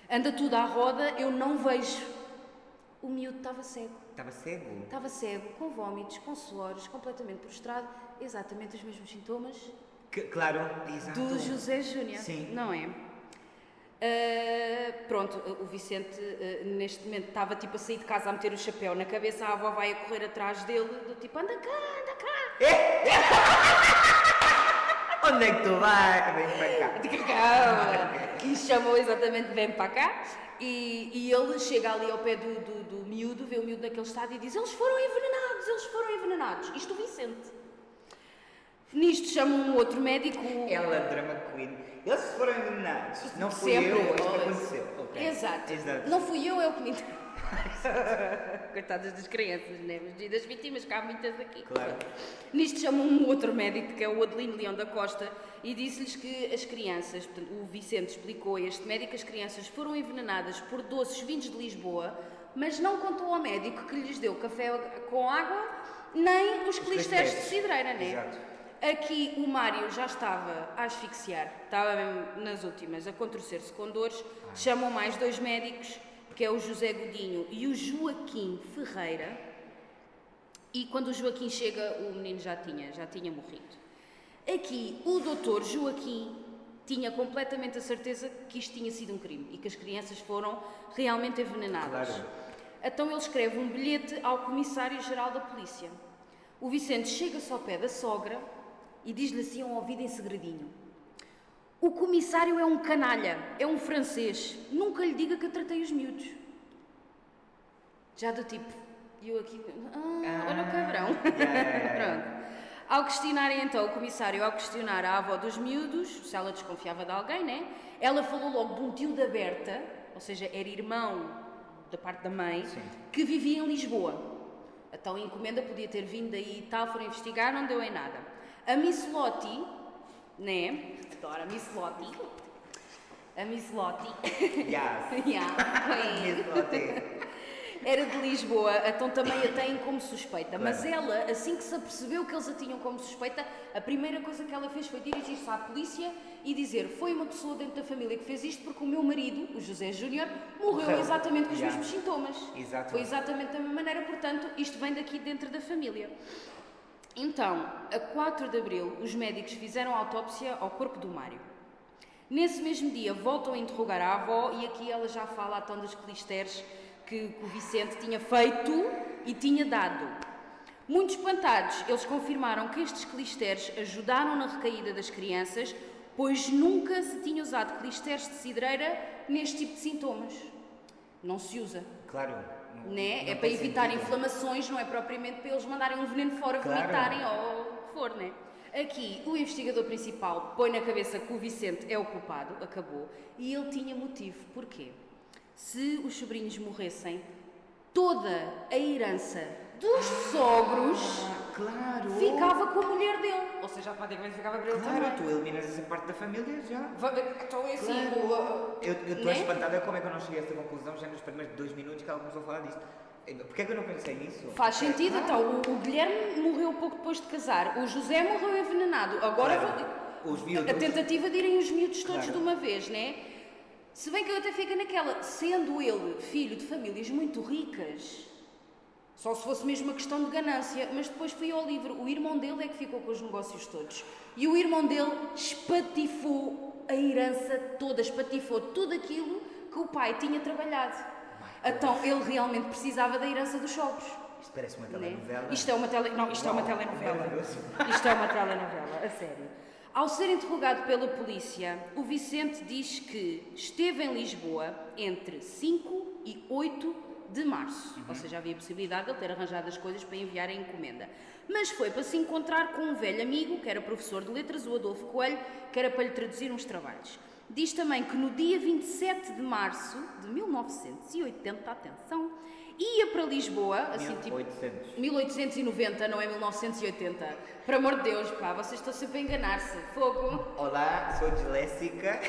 Anda tudo à roda, eu não vejo. O miúdo estava cego. Estava cego? Estava cego, com vómitos, com suores, completamente prostrado, exatamente os mesmos sintomas claro, exato. do José Júnior, sim. Não é? Pronto, o Vicente neste momento estava tipo a sair de casa a meter o chapéu na cabeça, a avó vai a correr atrás dele, do tipo, anda cá! Onde é que tu vais? Vem para cá. Calma! E chamou exatamente, vem para cá. E ele chega ali ao pé do miúdo, vê o miúdo naquele estado e diz: eles foram envenenados. Isto o Vicente. Nisto chamam um outro médico. Ela, drama queen. Eles foram envenenados. Não fui Sempre. eu, isto aconteceu. Okay. Exato. Não fui eu, é o que me Coitadas das crianças, né? E das vítimas, que há muitas aqui. Claro. Nisto chamam um outro médico, que é o Adelino Leão da Costa, e disse-lhes que as crianças, portanto, o Vicente explicou a este médico, as crianças foram envenenadas por doces vindos de Lisboa, mas não contou ao médico que lhes deu café com água, nem os clisteres de cidreira, né? Exato. Aqui o Mário já estava a asfixiar, estava mesmo nas últimas, a contorcer-se com dores. Chamam mais 2 médicos, que é o José Godinho e o Joaquim Ferreira. E quando o Joaquim chega, o menino já tinha morrido. Aqui, o doutor Joaquim tinha completamente a certeza que isto tinha sido um crime e que as crianças foram realmente envenenadas. Claro. Então ele escreve um bilhete ao Comissário-Geral da Polícia. O Vicente chega-se ao pé da sogra e diz-lhe assim ao ouvido em segredinho: o comissário é um canalha, é um francês, nunca lhe diga que eu tratei os miúdos. Já do tipo, E eu aqui, olha o cabrão. Yeah. Pronto. Ao questionarem então, o comissário, ao questionar a avó dos miúdos, se ela desconfiava de alguém, né? Ela falou logo de um tio da Berta, ou seja, era irmão da parte da mãe, Sim. que vivia em Lisboa. Então a encomenda podia ter vindo daí e tal, foram investigar, não deu em nada. A Miss Lottie, né? Adoro a Miss Lottie. A Miss Lottie. Yes. Yeah, Miss Lottie. era de Lisboa, então também a têm como suspeita. Claro. Mas ela, assim que se apercebeu que eles a tinham como suspeita, a primeira coisa que ela fez foi dirigir-se à polícia e dizer: foi uma pessoa dentro da família que fez isto porque o meu marido, o José Júnior, morreu exatamente com os mesmos sintomas. Exato. Foi exatamente da mesma maneira, portanto, isto vem daqui dentro da família. Então, a 4 de abril, os médicos fizeram autópsia ao corpo do Mário. Nesse mesmo dia, voltam a interrogar a avó e aqui ela já fala então dos clisteres que o Vicente tinha feito e tinha dado. Muito espantados, eles confirmaram que estes clisteres ajudaram na recaída das crianças, pois nunca se tinha usado clisteres de cidreira neste tipo de sintomas. Não se usa. Claro. Né? Não É para tem evitar sentido. inflamações, não é propriamente para eles mandarem um veneno fora, Claro. vomitarem ou o que for, né? Aqui, o investigador principal põe na cabeça que o Vicente é o culpado, acabou, e ele tinha motivo. Porquê? Se os sobrinhos morressem, toda a herança dos sogros Claro. ficava com a mulher dele. Ou seja, automaticamente ficava para ele Claro, também. tu eliminas essa parte da família já. Então é assim, Claro. Eu estou né? espantada como é que eu não cheguei a esta conclusão já nos primeiros 2 minutos que ela começou a falar disto. Porquê é que eu não pensei nisso? Faz sentido, Claro. então, o Guilherme morreu pouco depois de casar, o José morreu envenenado, agora Claro. Os miúdos. a tentativa de irem os miúdos todos Claro. de uma vez, né? Se bem que eu até fico naquela, sendo ele filho de famílias muito ricas, só se fosse mesmo uma questão de ganância, mas depois fui ao livro, o irmão dele é que ficou com os negócios todos, e o irmão dele espatifou a herança toda, espatifou tudo aquilo que o pai tinha trabalhado. Então ele realmente precisava da herança dos sogros. Isto parece uma Né? telenovela. Isto é uma telenovela. Isto é uma telenovela, a sério. Ao ser interrogado pela polícia, o Vicente diz que esteve em Lisboa entre 5 e 8 de março. Ou seja, havia a possibilidade de ele ter arranjado as coisas para enviar a encomenda. Mas foi para se encontrar com um velho amigo, que era professor de letras, o Adolfo Coelho, que era para lhe traduzir uns trabalhos. Diz também que no dia 27 de março de 1980, atenção, ia para Lisboa, assim tipo 1800. 1890, não é 1980. Por amor de Deus, pá, vocês estão sempre a enganar-se. Fogo. Olá, sou disléxica.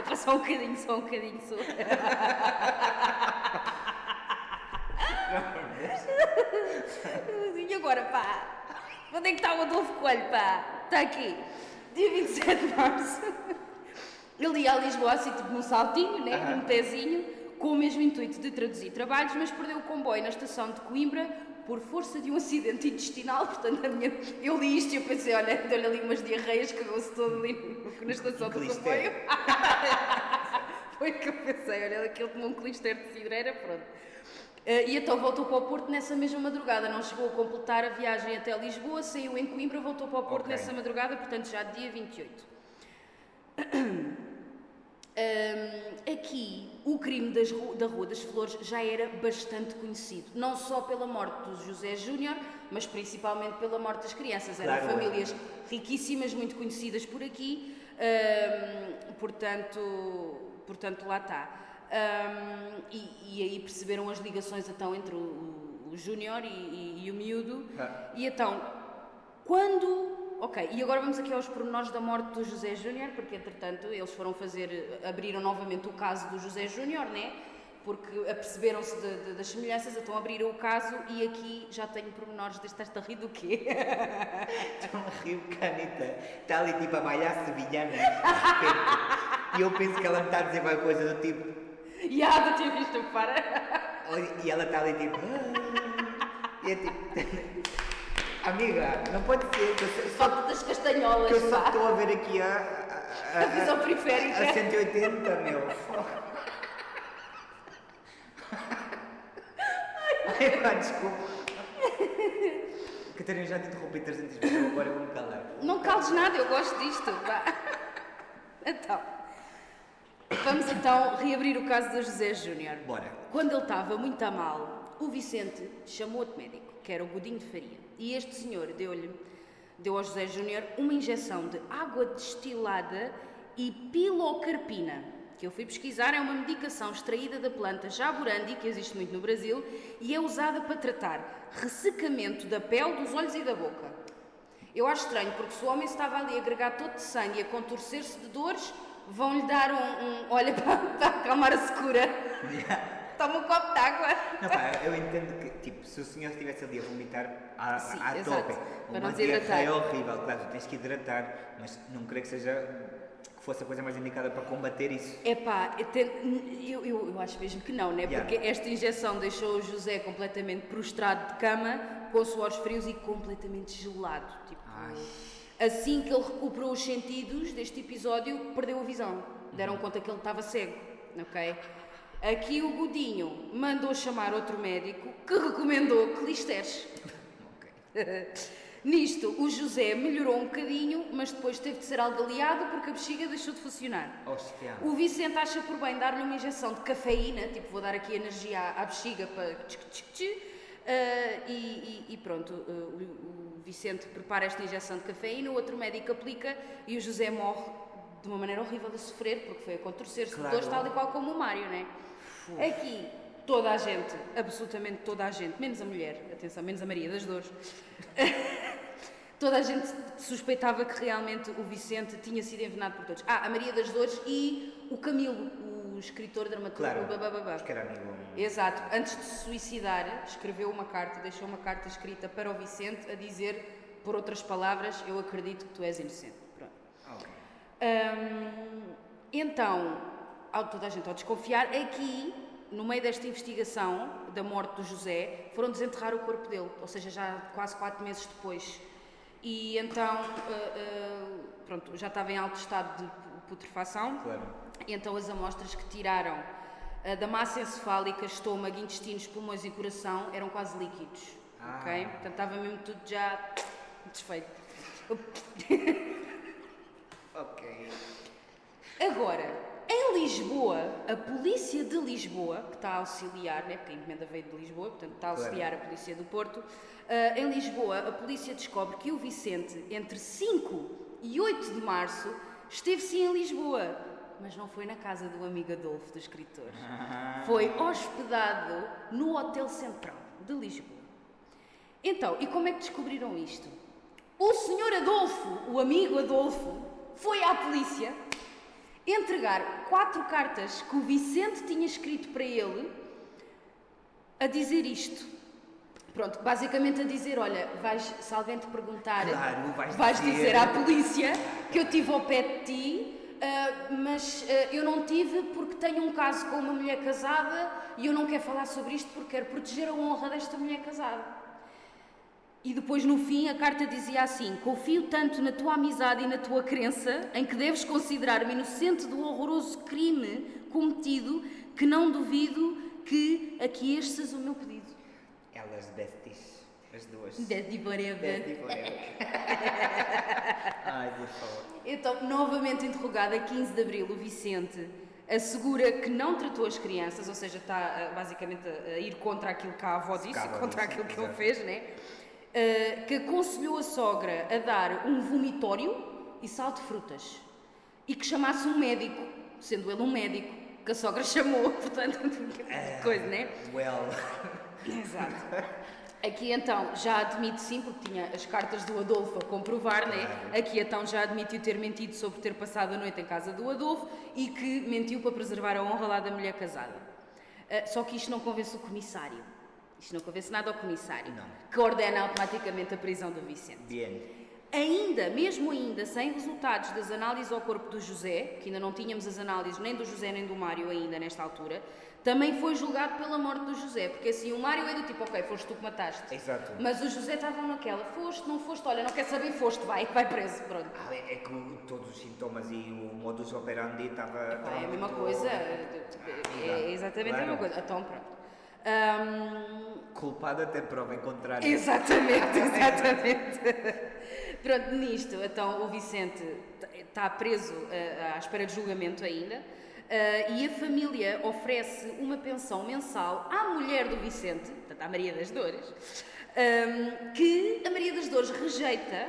Pá, só um bocadinho, só. E agora, pá? Onde é que está o Adolfo Coelho, pá? Está aqui. Dia 27 de março. Ele ia a Lisboa, assim, tipo num saltinho, né? Num pezinho, com o mesmo intuito de traduzir trabalhos, mas perdeu o comboio na estação de Coimbra por força de um acidente intestinal. Portanto, eu li isto e eu pensei, olha, deu-lhe ali umas diarreias, cagou-se todo ali na estação do comboio. Foi que eu pensei, olha, aquele tomou um clister de cidreira, pronto. E então voltou para o Porto nessa mesma madrugada, não chegou a completar a viagem até Lisboa, saiu em Coimbra, voltou para o Porto Ok. nessa madrugada, portanto já dia 28. Aqui o crime da Rua das Flores já era bastante conhecido, não só pela morte do José Júnior, mas principalmente pela morte das crianças. Eram Claro. famílias riquíssimas, muito conhecidas por aqui, portanto lá está. E aí perceberam as ligações então entre o Júnior e o miúdo. E então, Ok, e agora vamos aqui aos pormenores da morte do José Júnior, porque entretanto eles abriram novamente o caso do José Júnior, né? Porque aperceberam-se das semelhanças, então abriram o caso e aqui já tenho pormenores deste. Estás a rir do quê? Estou a rir, canita. Está ali tipo a malhar sevilhana. E eu penso que ela me está a dizer qualquer coisa do tipo. Já, tu tinha visto, para. E ela está ali tipo. E é tipo. Amiga, não pode ser. Que eu só Falta das castanholas, pá. estou a ver aqui a visão periférica. A 180, meu. Ai, pá, desculpa. Catarina, já te interrompi 300 vezes, agora eu vou me calar. Não cales nada, eu gosto disto, pá. Então, Vamos então reabrir o caso do José Júnior. Bora. Quando ele estava muito a mal, o Vicente chamou outro médico, que era o Godinho de Faria. E este senhor deu ao José Júnior uma injeção de água destilada e pilocarpina, que eu fui pesquisar, é uma medicação extraída da planta jaburandi, que existe muito no Brasil, e é usada para tratar ressecamento da pele, dos olhos e da boca. Eu acho estranho, porque se o homem estava ali a agregar todo de sangue e a contorcer-se de dores, vão-lhe dar olha, para acalmar a secura. Toma um copo de água. Não, pá, eu entendo que, tipo, se o senhor estivesse ali a vomitar à tope, para não uma desidratar. diarreia é horrível, claro, tu tens que hidratar, mas não creio que fosse a coisa mais indicada para combater isso. Epá, eu acho mesmo que não, né? Porque esta injeção deixou o José completamente prostrado de cama, com suores frios e completamente gelado. Tipo, assim que ele recuperou os sentidos deste episódio, perdeu a visão. Deram conta que ele estava cego, ok? Aqui o Godinho mandou chamar outro médico que recomendou clisteres. Nisto, o José melhorou um bocadinho, mas depois teve de ser algaleado porque a bexiga deixou de funcionar. Hostia. O Vicente acha por bem dar-lhe uma injeção de cafeína, tipo, vou dar aqui energia à bexiga para... e pronto, o Vicente prepara esta injeção de cafeína, o outro médico aplica e o José morre de uma maneira horrível a sofrer, porque foi a contorcer-se de dores, tal e qual como o Mário, né? Aqui, toda a gente, absolutamente toda a gente, menos a mulher, atenção, menos a Maria das Dores, toda a gente suspeitava que realmente o Vicente tinha sido envenenado por todos. A Maria das Dores e o Camilo, o escritor, dramaturgo, claro, que era amigo. Exato, antes de se suicidar, escreveu uma carta, deixou uma carta escrita para o Vicente a dizer, por outras palavras, eu acredito que tu és inocente. Pronto. Então, toda a gente ao desconfiar, aqui, no meio desta investigação da morte do José, foram desenterrar o corpo dele, ou seja, já quase 4 meses depois. E então, pronto, já estava em alto estado de putrefação. Claro. E então as amostras que tiraram da massa encefálica, estômago, intestinos, pulmões e coração eram quase líquidos. Ok? Portanto, estava mesmo tudo já desfeito. Ok. Agora, em Lisboa, a polícia de Lisboa, que está a auxiliar, né, porque a encomenda veio de Lisboa, portanto está a auxiliar a polícia do Porto, em Lisboa a polícia descobre que o Vicente, entre 5 e 8 de março, esteve sim em Lisboa, mas não foi na casa do amigo Adolfo, do escritor. Foi hospedado no Hotel Central de Lisboa. Então, e como é que descobriram isto? O senhor Adolfo, o amigo Adolfo, foi à polícia entregar 4 cartas que o Vicente tinha escrito para ele a dizer isto. Pronto, basicamente a dizer, olha, se alguém te perguntar, claro, vais dizer à polícia que eu estive ao pé de ti, mas eu não tive porque tenho um caso com uma mulher casada e eu não quero falar sobre isto porque quero proteger a honra desta mulher casada. E depois, no fim, a carta dizia assim: confio tanto na tua amizade e na tua crença, em que deves considerar-me inocente do horroroso crime cometido, que não duvido que aqueças o meu pedido. Elas besties, as duas. Bestie forever. Ai, por favor. Então, novamente interrogado, a 15 de Abril, o Vicente assegura que não tratou as crianças, ou seja, está basicamente a ir contra aquilo que a avó disse, contra aquilo que ele fez, né? Que aconselhou a sogra a dar um vomitório e sal de frutas e que chamasse um médico, sendo ele um médico, que a sogra chamou, portanto, coisa, né? Exato. Aqui então já admite sim, porque tinha as cartas do Adolfo a comprovar, né? Aqui então já admitiu ter mentido sobre ter passado a noite em casa do Adolfo e que mentiu para preservar a honra lá da mulher casada. Só que isto não convence o comissário. Isto não convence nada ao comissário, que ordena automaticamente a prisão do Vicente. Bien. Mesmo ainda, sem resultados das análises ao corpo do José, que ainda não tínhamos as análises nem do José nem do Mário ainda nesta altura, também foi julgado pela morte do José, porque assim o Mário é do tipo, ok, foste tu que mataste. Exato. Mas o José estava naquela, foste, não foste, olha, não quer saber, foste, vai preso, pronto. É que todos os sintomas e o modus operandi estava... É a mesma coisa, é exatamente a mesma coisa, então pronto. Culpado até prova em contrário. Exatamente. Pronto, nisto, então o Vicente está preso à espera de julgamento ainda. e a família oferece uma pensão mensal à mulher do Vicente, portanto à Maria das Dores, que a Maria das Dores rejeita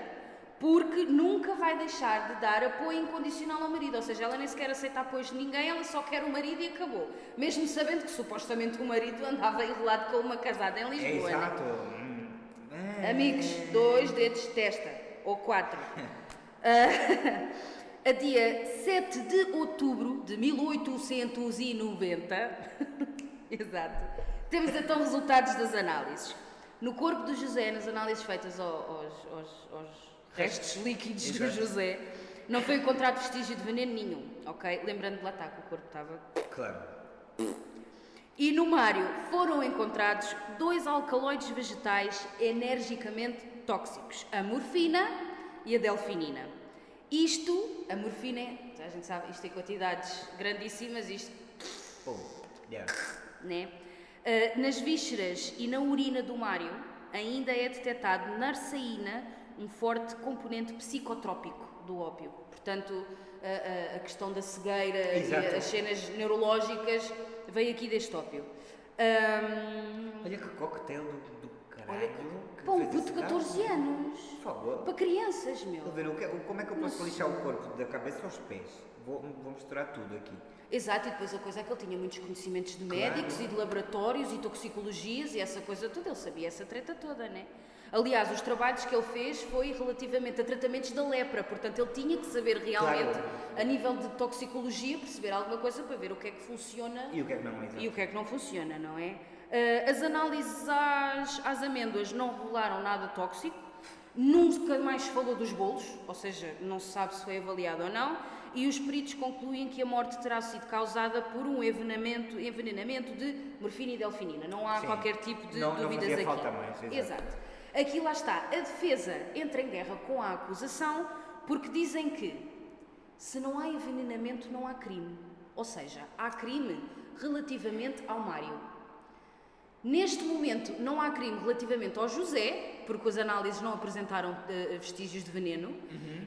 porque nunca vai deixar de dar apoio incondicional ao marido, ou seja, ela nem sequer aceita apoio de ninguém, ela só quer o marido e acabou. Mesmo sabendo que supostamente o marido andava enrolado com uma casada em Lisboa. Exato. Amigos, 2 dedos de testa, ou 4. A dia 7 de outubro de 1890, exato, temos então resultados das análises. No corpo do José, nas análises feitas aos restos líquidos do José, não foi encontrado vestígio de veneno nenhum, ok? Lembrando de lá está, que o corpo estava... Claro. E no Mário foram encontrados 2 alcaloides vegetais energicamente tóxicos, a morfina e a delfinina. Isto, a morfina, a gente sabe, isto tem quantidades grandíssimas, isto... Né? Nas vísceras e na urina do Mário ainda é detectado narceína, um forte componente psicotrópico do ópio. Portanto, a questão da cegueira Exato. e as cenas neurológicas veio aqui deste ópio. Olha que coquetel do caralho. Olha, que para um fez puto de esse 14 gajo. anos. Por favor. Para crianças, meu. Estou a ver, como é que eu posso lixar o corpo da cabeça aos pés? Vou misturar tudo aqui. Exato, e depois a coisa é que ele tinha muitos conhecimentos de Claro. médicos e de laboratórios e toxicologias e essa coisa toda, ele sabia essa treta toda, né? Aliás, os trabalhos que ele fez foi relativamente a tratamentos da lepra, portanto ele tinha que saber realmente, Claro. a nível de toxicologia, perceber alguma coisa para ver o que é que funciona E o que é que não, exato. e o que é que não funciona, não é? As análises às amêndoas não revelaram nada tóxico, nunca mais se falou dos bolos, ou seja, não se sabe se foi avaliado ou não, e os peritos concluem que a morte terá sido causada por um envenenamento de morfina e delfinina. Não há Sim. qualquer tipo de Não dúvidas fazia aqui. falta mais, exato. Exato. Aqui lá está, a defesa entra em guerra com a acusação porque dizem que se não há envenenamento não há crime. Ou seja, há crime relativamente ao Mário. Neste momento não há crime relativamente ao José, porque as análises não apresentaram vestígios de veneno,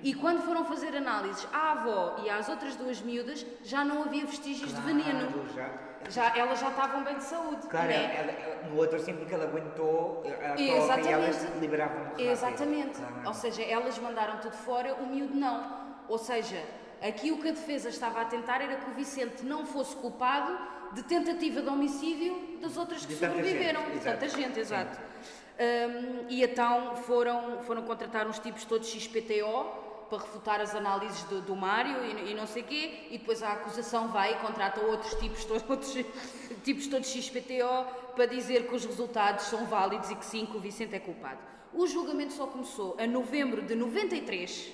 e quando foram fazer análises à avó e às outras 2 miúdas, já não havia vestígios de veneno. Elas já estavam bem de saúde. Claro, né? no outro sim, porque ela aguentou a toca e elas liberavam rápido. Exatamente. Claro. Ou seja, elas mandaram tudo fora, o miúdo não. Ou seja, aqui o que a defesa estava a tentar era que o Vicente não fosse culpado de tentativa de homicídio das outras que De tanta sobreviveram. gente, De exato. tanta gente, exato. E então foram contratar uns tipos todos XPTO para refutar as análises do Mário e não sei o quê, e depois a acusação vai e contrata outros tipos todos XPTO para dizer que os resultados são válidos e que sim, que o Vicente é culpado. O julgamento só começou a novembro de 93.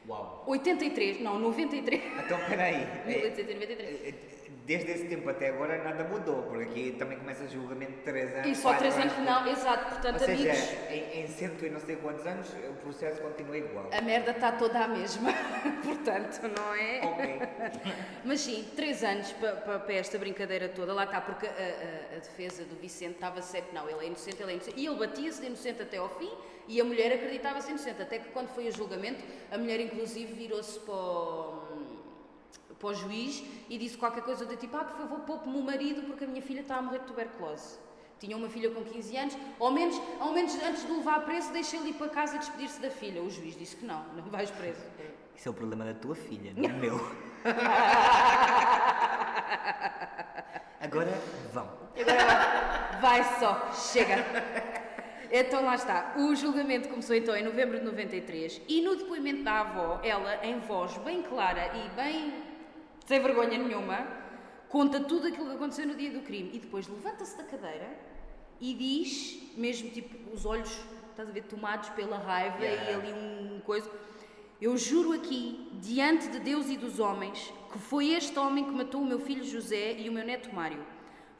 Uau. 83, não, 93. Então, peraí. 1893. Desde esse tempo até agora nada mudou, porque aqui também começa julgamento de 3 anos. E só 3 anos, não, exato, portanto, Ou seja, amigos, em cento e não sei quantos anos, o processo continua igual. a merda está toda a mesma, portanto, não é? Ok. Mas sim, 3 anos para esta brincadeira toda, lá está, porque a defesa do Vicente estava sempre, não, ele é inocente, e ele batia-se de inocente até ao fim, e a mulher acreditava-se inocente, até que quando foi a julgamento, a mulher inclusive virou-se para o juiz e disse qualquer coisa do tipo, por favor, poupe-me o marido porque a minha filha está a morrer de tuberculose. Tinha uma filha com 15 anos, ao menos antes de o levar preso, deixei-lhe ir para casa e despedir-se da filha. O juiz disse que não vais preso. Isso é o problema da tua filha, não é meu. Agora vão. Agora vai só, chega. Então lá está, o julgamento começou então em novembro de 93 e no depoimento da avó, ela em voz bem clara e bem sem vergonha nenhuma, conta tudo aquilo que aconteceu no dia do crime e depois levanta-se da cadeira e diz, mesmo tipo os olhos, estás a ver, tomados pela raiva e ali coisa, eu juro aqui, diante de Deus e dos homens, que foi este homem que matou o meu filho José e o meu neto Mário.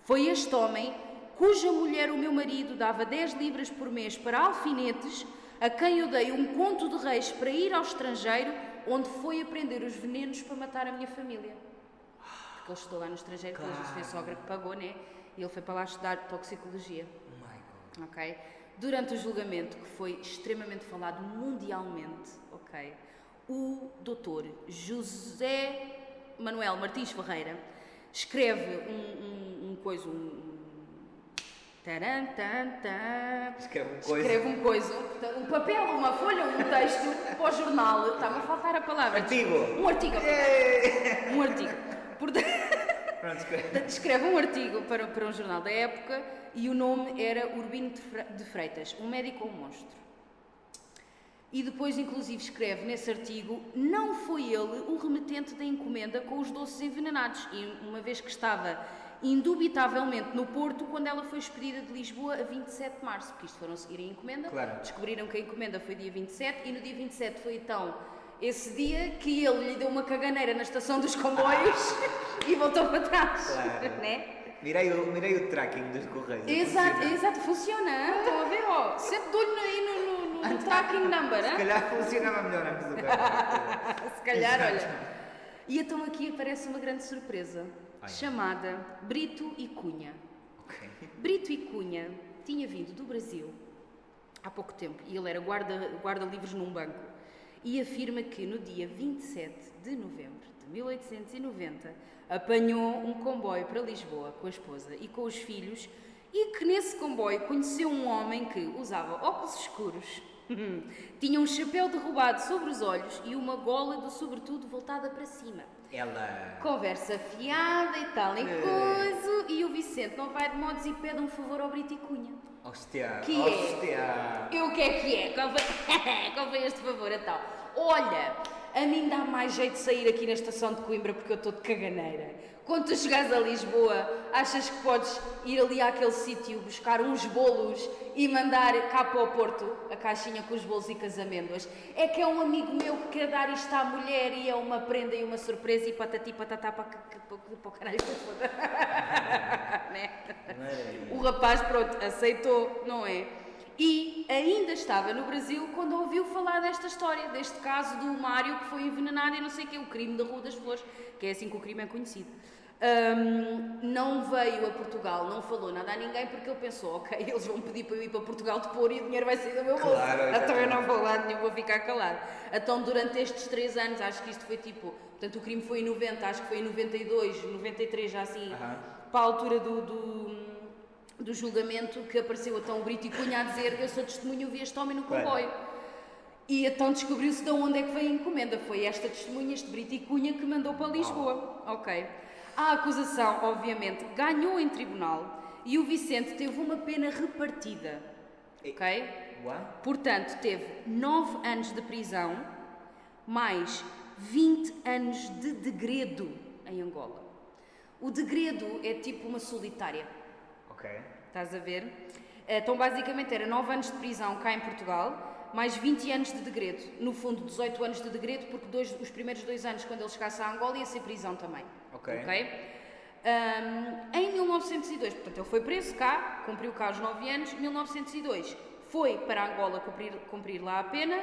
Foi este homem cuja mulher, o meu marido, dava 10 libras por mês para alfinetes, a quem eu dei um conto de reis para ir ao estrangeiro, onde foi aprender os venenos para matar a minha família. Porque ele estudou lá no estrangeiro, claro. Depois a sua sogra que pagou, né? E ele foi para lá estudar toxicologia. Oh my God. Ok? Durante o julgamento, que foi extremamente falado mundialmente, ok? O doutor José Manuel Martins Ferreira escreve um coisa, taran, tan, tan. Escreve um coisa, um papel, uma folha, um texto para o jornal. Está-me a faltar a palavra. Artigo. Um artigo. Um artigo. Escreve um artigo para um jornal da época e o nome era Urbino de Freitas, um médico ou um monstro. E depois, inclusive, escreve nesse artigo, não foi ele o remetente da encomenda com os doces envenenados, e uma vez que estava indubitavelmente no Porto, quando ela foi expedida de Lisboa a 27 de março, porque isto foram seguir a encomenda, claro. Descobriram que a encomenda foi dia 27, e no dia 27 foi então esse dia que ele lhe deu uma caganeira na estação dos comboios e voltou para trás. Claro. Né? Mirei o tracking dos correios. Exato, funciona. Estão a ver, ó, sempre dou-lhe aí no tracking number. Se calhar funcionava melhor antes do carro. Se calhar, Exato. olha. E então aqui aparece uma grande surpresa, chamada Brito e Cunha. Okay. Brito e Cunha tinha vindo do Brasil há pouco tempo e ele era guarda-livros num banco e afirma que no dia 27 de novembro de 1890 apanhou um comboio para Lisboa com a esposa e com os filhos e que nesse comboio conheceu um homem que usava óculos escuros, tinha um chapéu derrubado sobre os olhos e uma gola do sobretudo voltada para cima. Ela... Conversa fiada e tal e coisa, e o Vicente não vai de modos e pede um favor ao Brito e Cunha. Hostia, Que hostia. E o que é? Qual foi este favor então? Olha, a mim dá mais jeito de sair aqui na estação de Coimbra porque eu estou de caganeira. Quando tu chegares a Lisboa, achas que podes ir ali àquele sítio buscar uns bolos e mandar cá para o Porto a caixinha com os bolos e com as amêndoas? É que é um amigo meu que quer dar isto à mulher e é uma prenda e uma surpresa e patati patatá para o caralho que foda. Né? O rapaz, pronto, aceitou, não é? E ainda estava no Brasil quando ouviu falar desta história, deste caso do Mário que foi envenenado e não sei o quê, o crime da Rua das Flores, que é assim que o crime é conhecido. Não veio a Portugal, não falou nada a ninguém porque ele pensou, ok, eles vão pedir para eu ir para Portugal depor e o dinheiro vai sair do meu bolso. Claro, então eu não vou lá nenhum, vou ficar calado. Então durante estes 3 anos, acho que isto foi tipo, portanto o crime foi em 90, acho que foi em 92, 93 já assim, para a altura do julgamento que apareceu então o Brito e Cunha a dizer eu sou testemunha, eu vi este homem no comboio. E então descobriu-se de onde é que veio a encomenda. Foi esta testemunha, este Brito e Cunha, que mandou para Lisboa. Ok. A acusação, obviamente, ganhou em tribunal e o Vicente teve uma pena repartida. Ok? Portanto, teve 9 anos de prisão, mais 20 anos de degredo em Angola. O degredo é tipo uma solitária. Ok. Estás a ver? Então, basicamente, era 9 anos de prisão cá em Portugal, mais 20 anos de degredo. No fundo, 18 anos de degredo, porque os primeiros 2 anos, quando ele chegasse a Angola, ia ser prisão também. Ok. Em 1902, portanto, ele foi preso cá, cumpriu cá os 9 anos. Em 1902, foi para Angola cumprir lá a pena.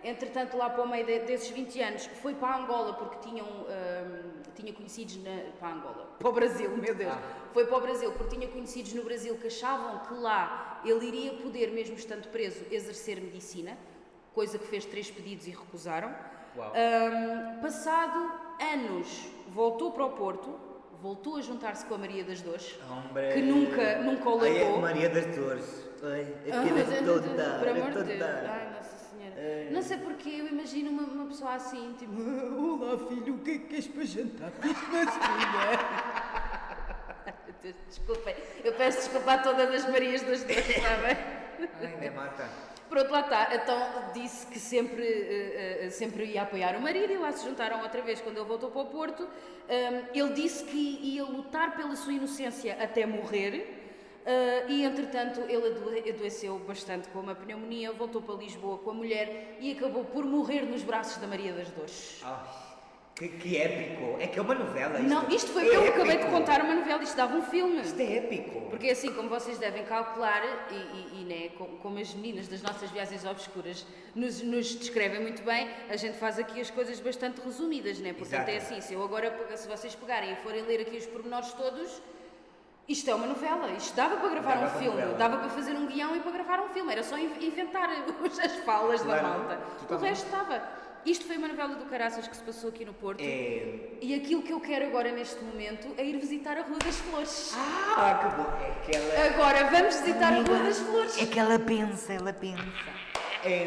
Entretanto, lá para o meio desses 20 anos, foi para Angola porque tinha conhecidos para Angola, para o Brasil, meu Deus. Foi para o Brasil porque tinha conhecidos no Brasil que achavam que lá ele iria poder, mesmo estando preso, exercer medicina, coisa que fez 3 pedidos e recusaram. Passado anos, voltou para o Porto, voltou a juntar-se com a Maria das Dores, que nunca o levou. Maria das Dores. Aquela toda. Por amor de Deus. Ai, Nossa Senhora. Não sei porque eu imagino uma pessoa assim, tipo, olá filho, o que é que queres para jantar? Desculpem, eu peço desculpa a todas as Marias das Dores, está bem? Ai, me mata. Pronto, lá está. Então disse que sempre ia apoiar o marido e lá se juntaram outra vez quando ele voltou para o Porto. Ele disse que ia lutar pela sua inocência até morrer. E entretanto ele adoeceu bastante com uma pneumonia, voltou para Lisboa com a mulher e acabou por morrer nos braços da Maria das Dores. Que épico! É que é uma novela isto. Não, isto foi eu que acabei de contar uma novela, isto dava um filme. Isto é épico. Porque assim, como vocês devem calcular, né, como as meninas das nossas viagens obscuras nos descrevem muito bem, a gente faz aqui as coisas bastante resumidas, né? Portanto, é assim, se vocês pegarem e forem ler aqui os pormenores todos, isto é uma novela, isto dava para gravar um filme, dava para fazer um guião e para gravar um filme, era só inventar as falas da malta. O resto estava. isto foi uma novela do caraças que se passou aqui no Porto. É... E aquilo que eu quero agora neste momento é ir visitar a Rua das Flores. Ah, que bom! É que ela... Agora vamos visitar a Rua das Flores. É que ela pensa.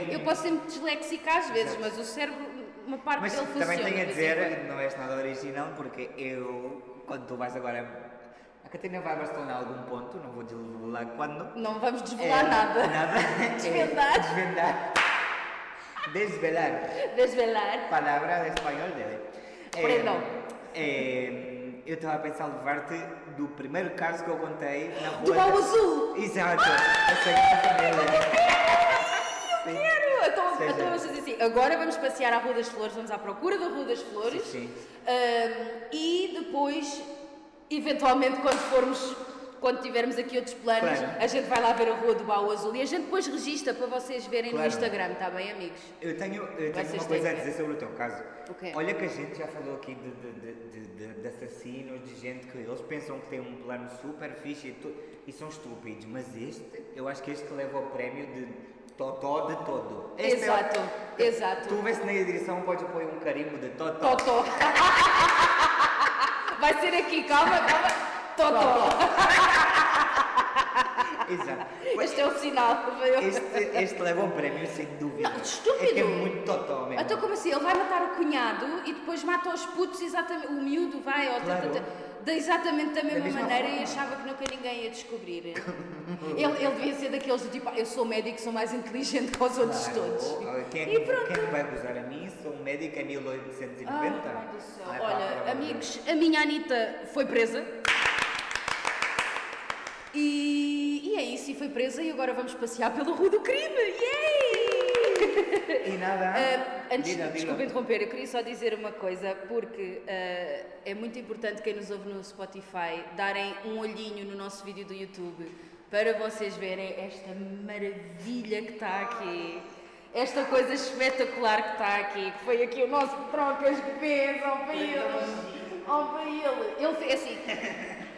Eu posso ser muito disléxica às vezes, mas o cérebro, uma parte Mas dele funciona. também tenho a de vez em quando. dizer, não és nada original, porque eu, quando tu vais agora... A Catarina vai a Barcelona a algum ponto, não vou desvelar quando. Não vamos desvelar nada. Nada. Desvendar. Desvelar. Desvelar. Palavra de espanhol dele. Perdão. Eu estava a pensar levar-te do primeiro caso que eu contei na rua. Do baú azul. Exato. Essa é a família. Quero! Então Seja. vamos fazer assim. Agora vamos passear à Rua das Flores, vamos à procura da Rua das Flores. Sim. E depois, eventualmente, quando tivermos aqui outros planos, Claro. a gente vai lá ver a Rua do Baú Azul e a gente depois registra para vocês verem no Claro. Instagram, está bem, amigos? Eu tenho Vocês uma têm coisa a que- dizer sobre o teu caso. O quê? Olha que a gente já falou aqui de assassinos, de gente que eles pensam que tem um plano super fixe e são estúpidos, mas eu acho que este leva o prémio de totó de todo. Este Exato. Tu vês na edição, podes pôr um carimbo de totó. Totó. Vai ser aqui, calma. Totó. Exato. Este é o sinal. Este leva o prémio sem dúvida. Não, estúpido. É que é muito totó mesmo. Então como assim? Ele vai matar o cunhado e depois mata os putos exatamente. O miúdo vai ao Claro. exatamente da mesma mesma maneira forma. e achava que nunca ninguém ia descobrir. ele devia ser daqueles do tipo, eu sou médico, sou mais inteligente que os outros Claro. todos. Quem é E que pronto. vai acusar a mim? Sou um médico em 1890? Ai, mãe do céu. Ai, pá, Olha, pelo amor de amigos, a minha Anitta foi presa. E é isso, e foi presa e agora vamos passear pela Rua do Crime. Yay! E nada. Antes, Dila. desculpa interromper, eu queria só dizer uma coisa, porque é muito importante quem nos ouve no Spotify darem um olhinho no nosso vídeo do YouTube para vocês verem esta maravilha que está aqui. Esta coisa espetacular que está aqui, que foi aqui o nosso Trocas que fez, ó para ele. Ele fez assim,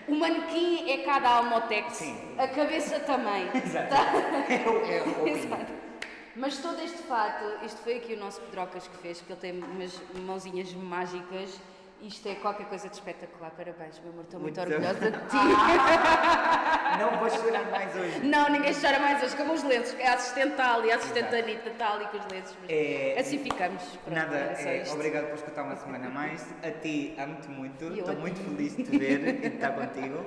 o manequim é cada almotex, Sim. a cabeça também. Exato. Tá? É o Exato. Mas todo este fato, isto foi aqui o nosso Pedrocas que fez, que ele tem umas mãozinhas mágicas. Isto é qualquer coisa de espetacular. Parabéns, meu amor, estou muito Muito. orgulhosa de ti. Não vou chorar mais hoje. Não, ninguém chora mais hoje, como os lenços. A assistente está ali, a assistente Exato. Anitta está ali com os lenços. Mas É, assim ficamos. Pronto, Nada, era só isto. obrigado por escutar uma semana a mais. A ti, amo-te muito. E eu Estou a ti. muito feliz de te ver e de estar contigo.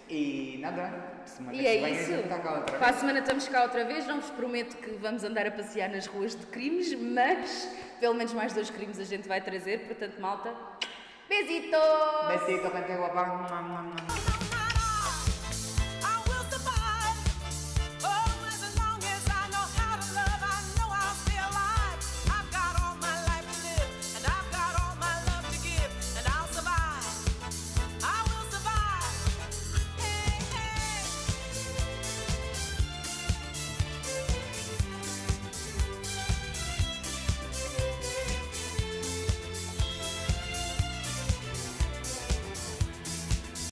E nada, semana E que é vem a isso. gente está cá outra Para a vez. semana estamos cá outra vez. Não vos prometo que vamos andar a passear nas ruas de crimes, mas pelo menos mais 2 crimes a gente vai trazer. Portanto, malta, besito! Besito, gente guapa.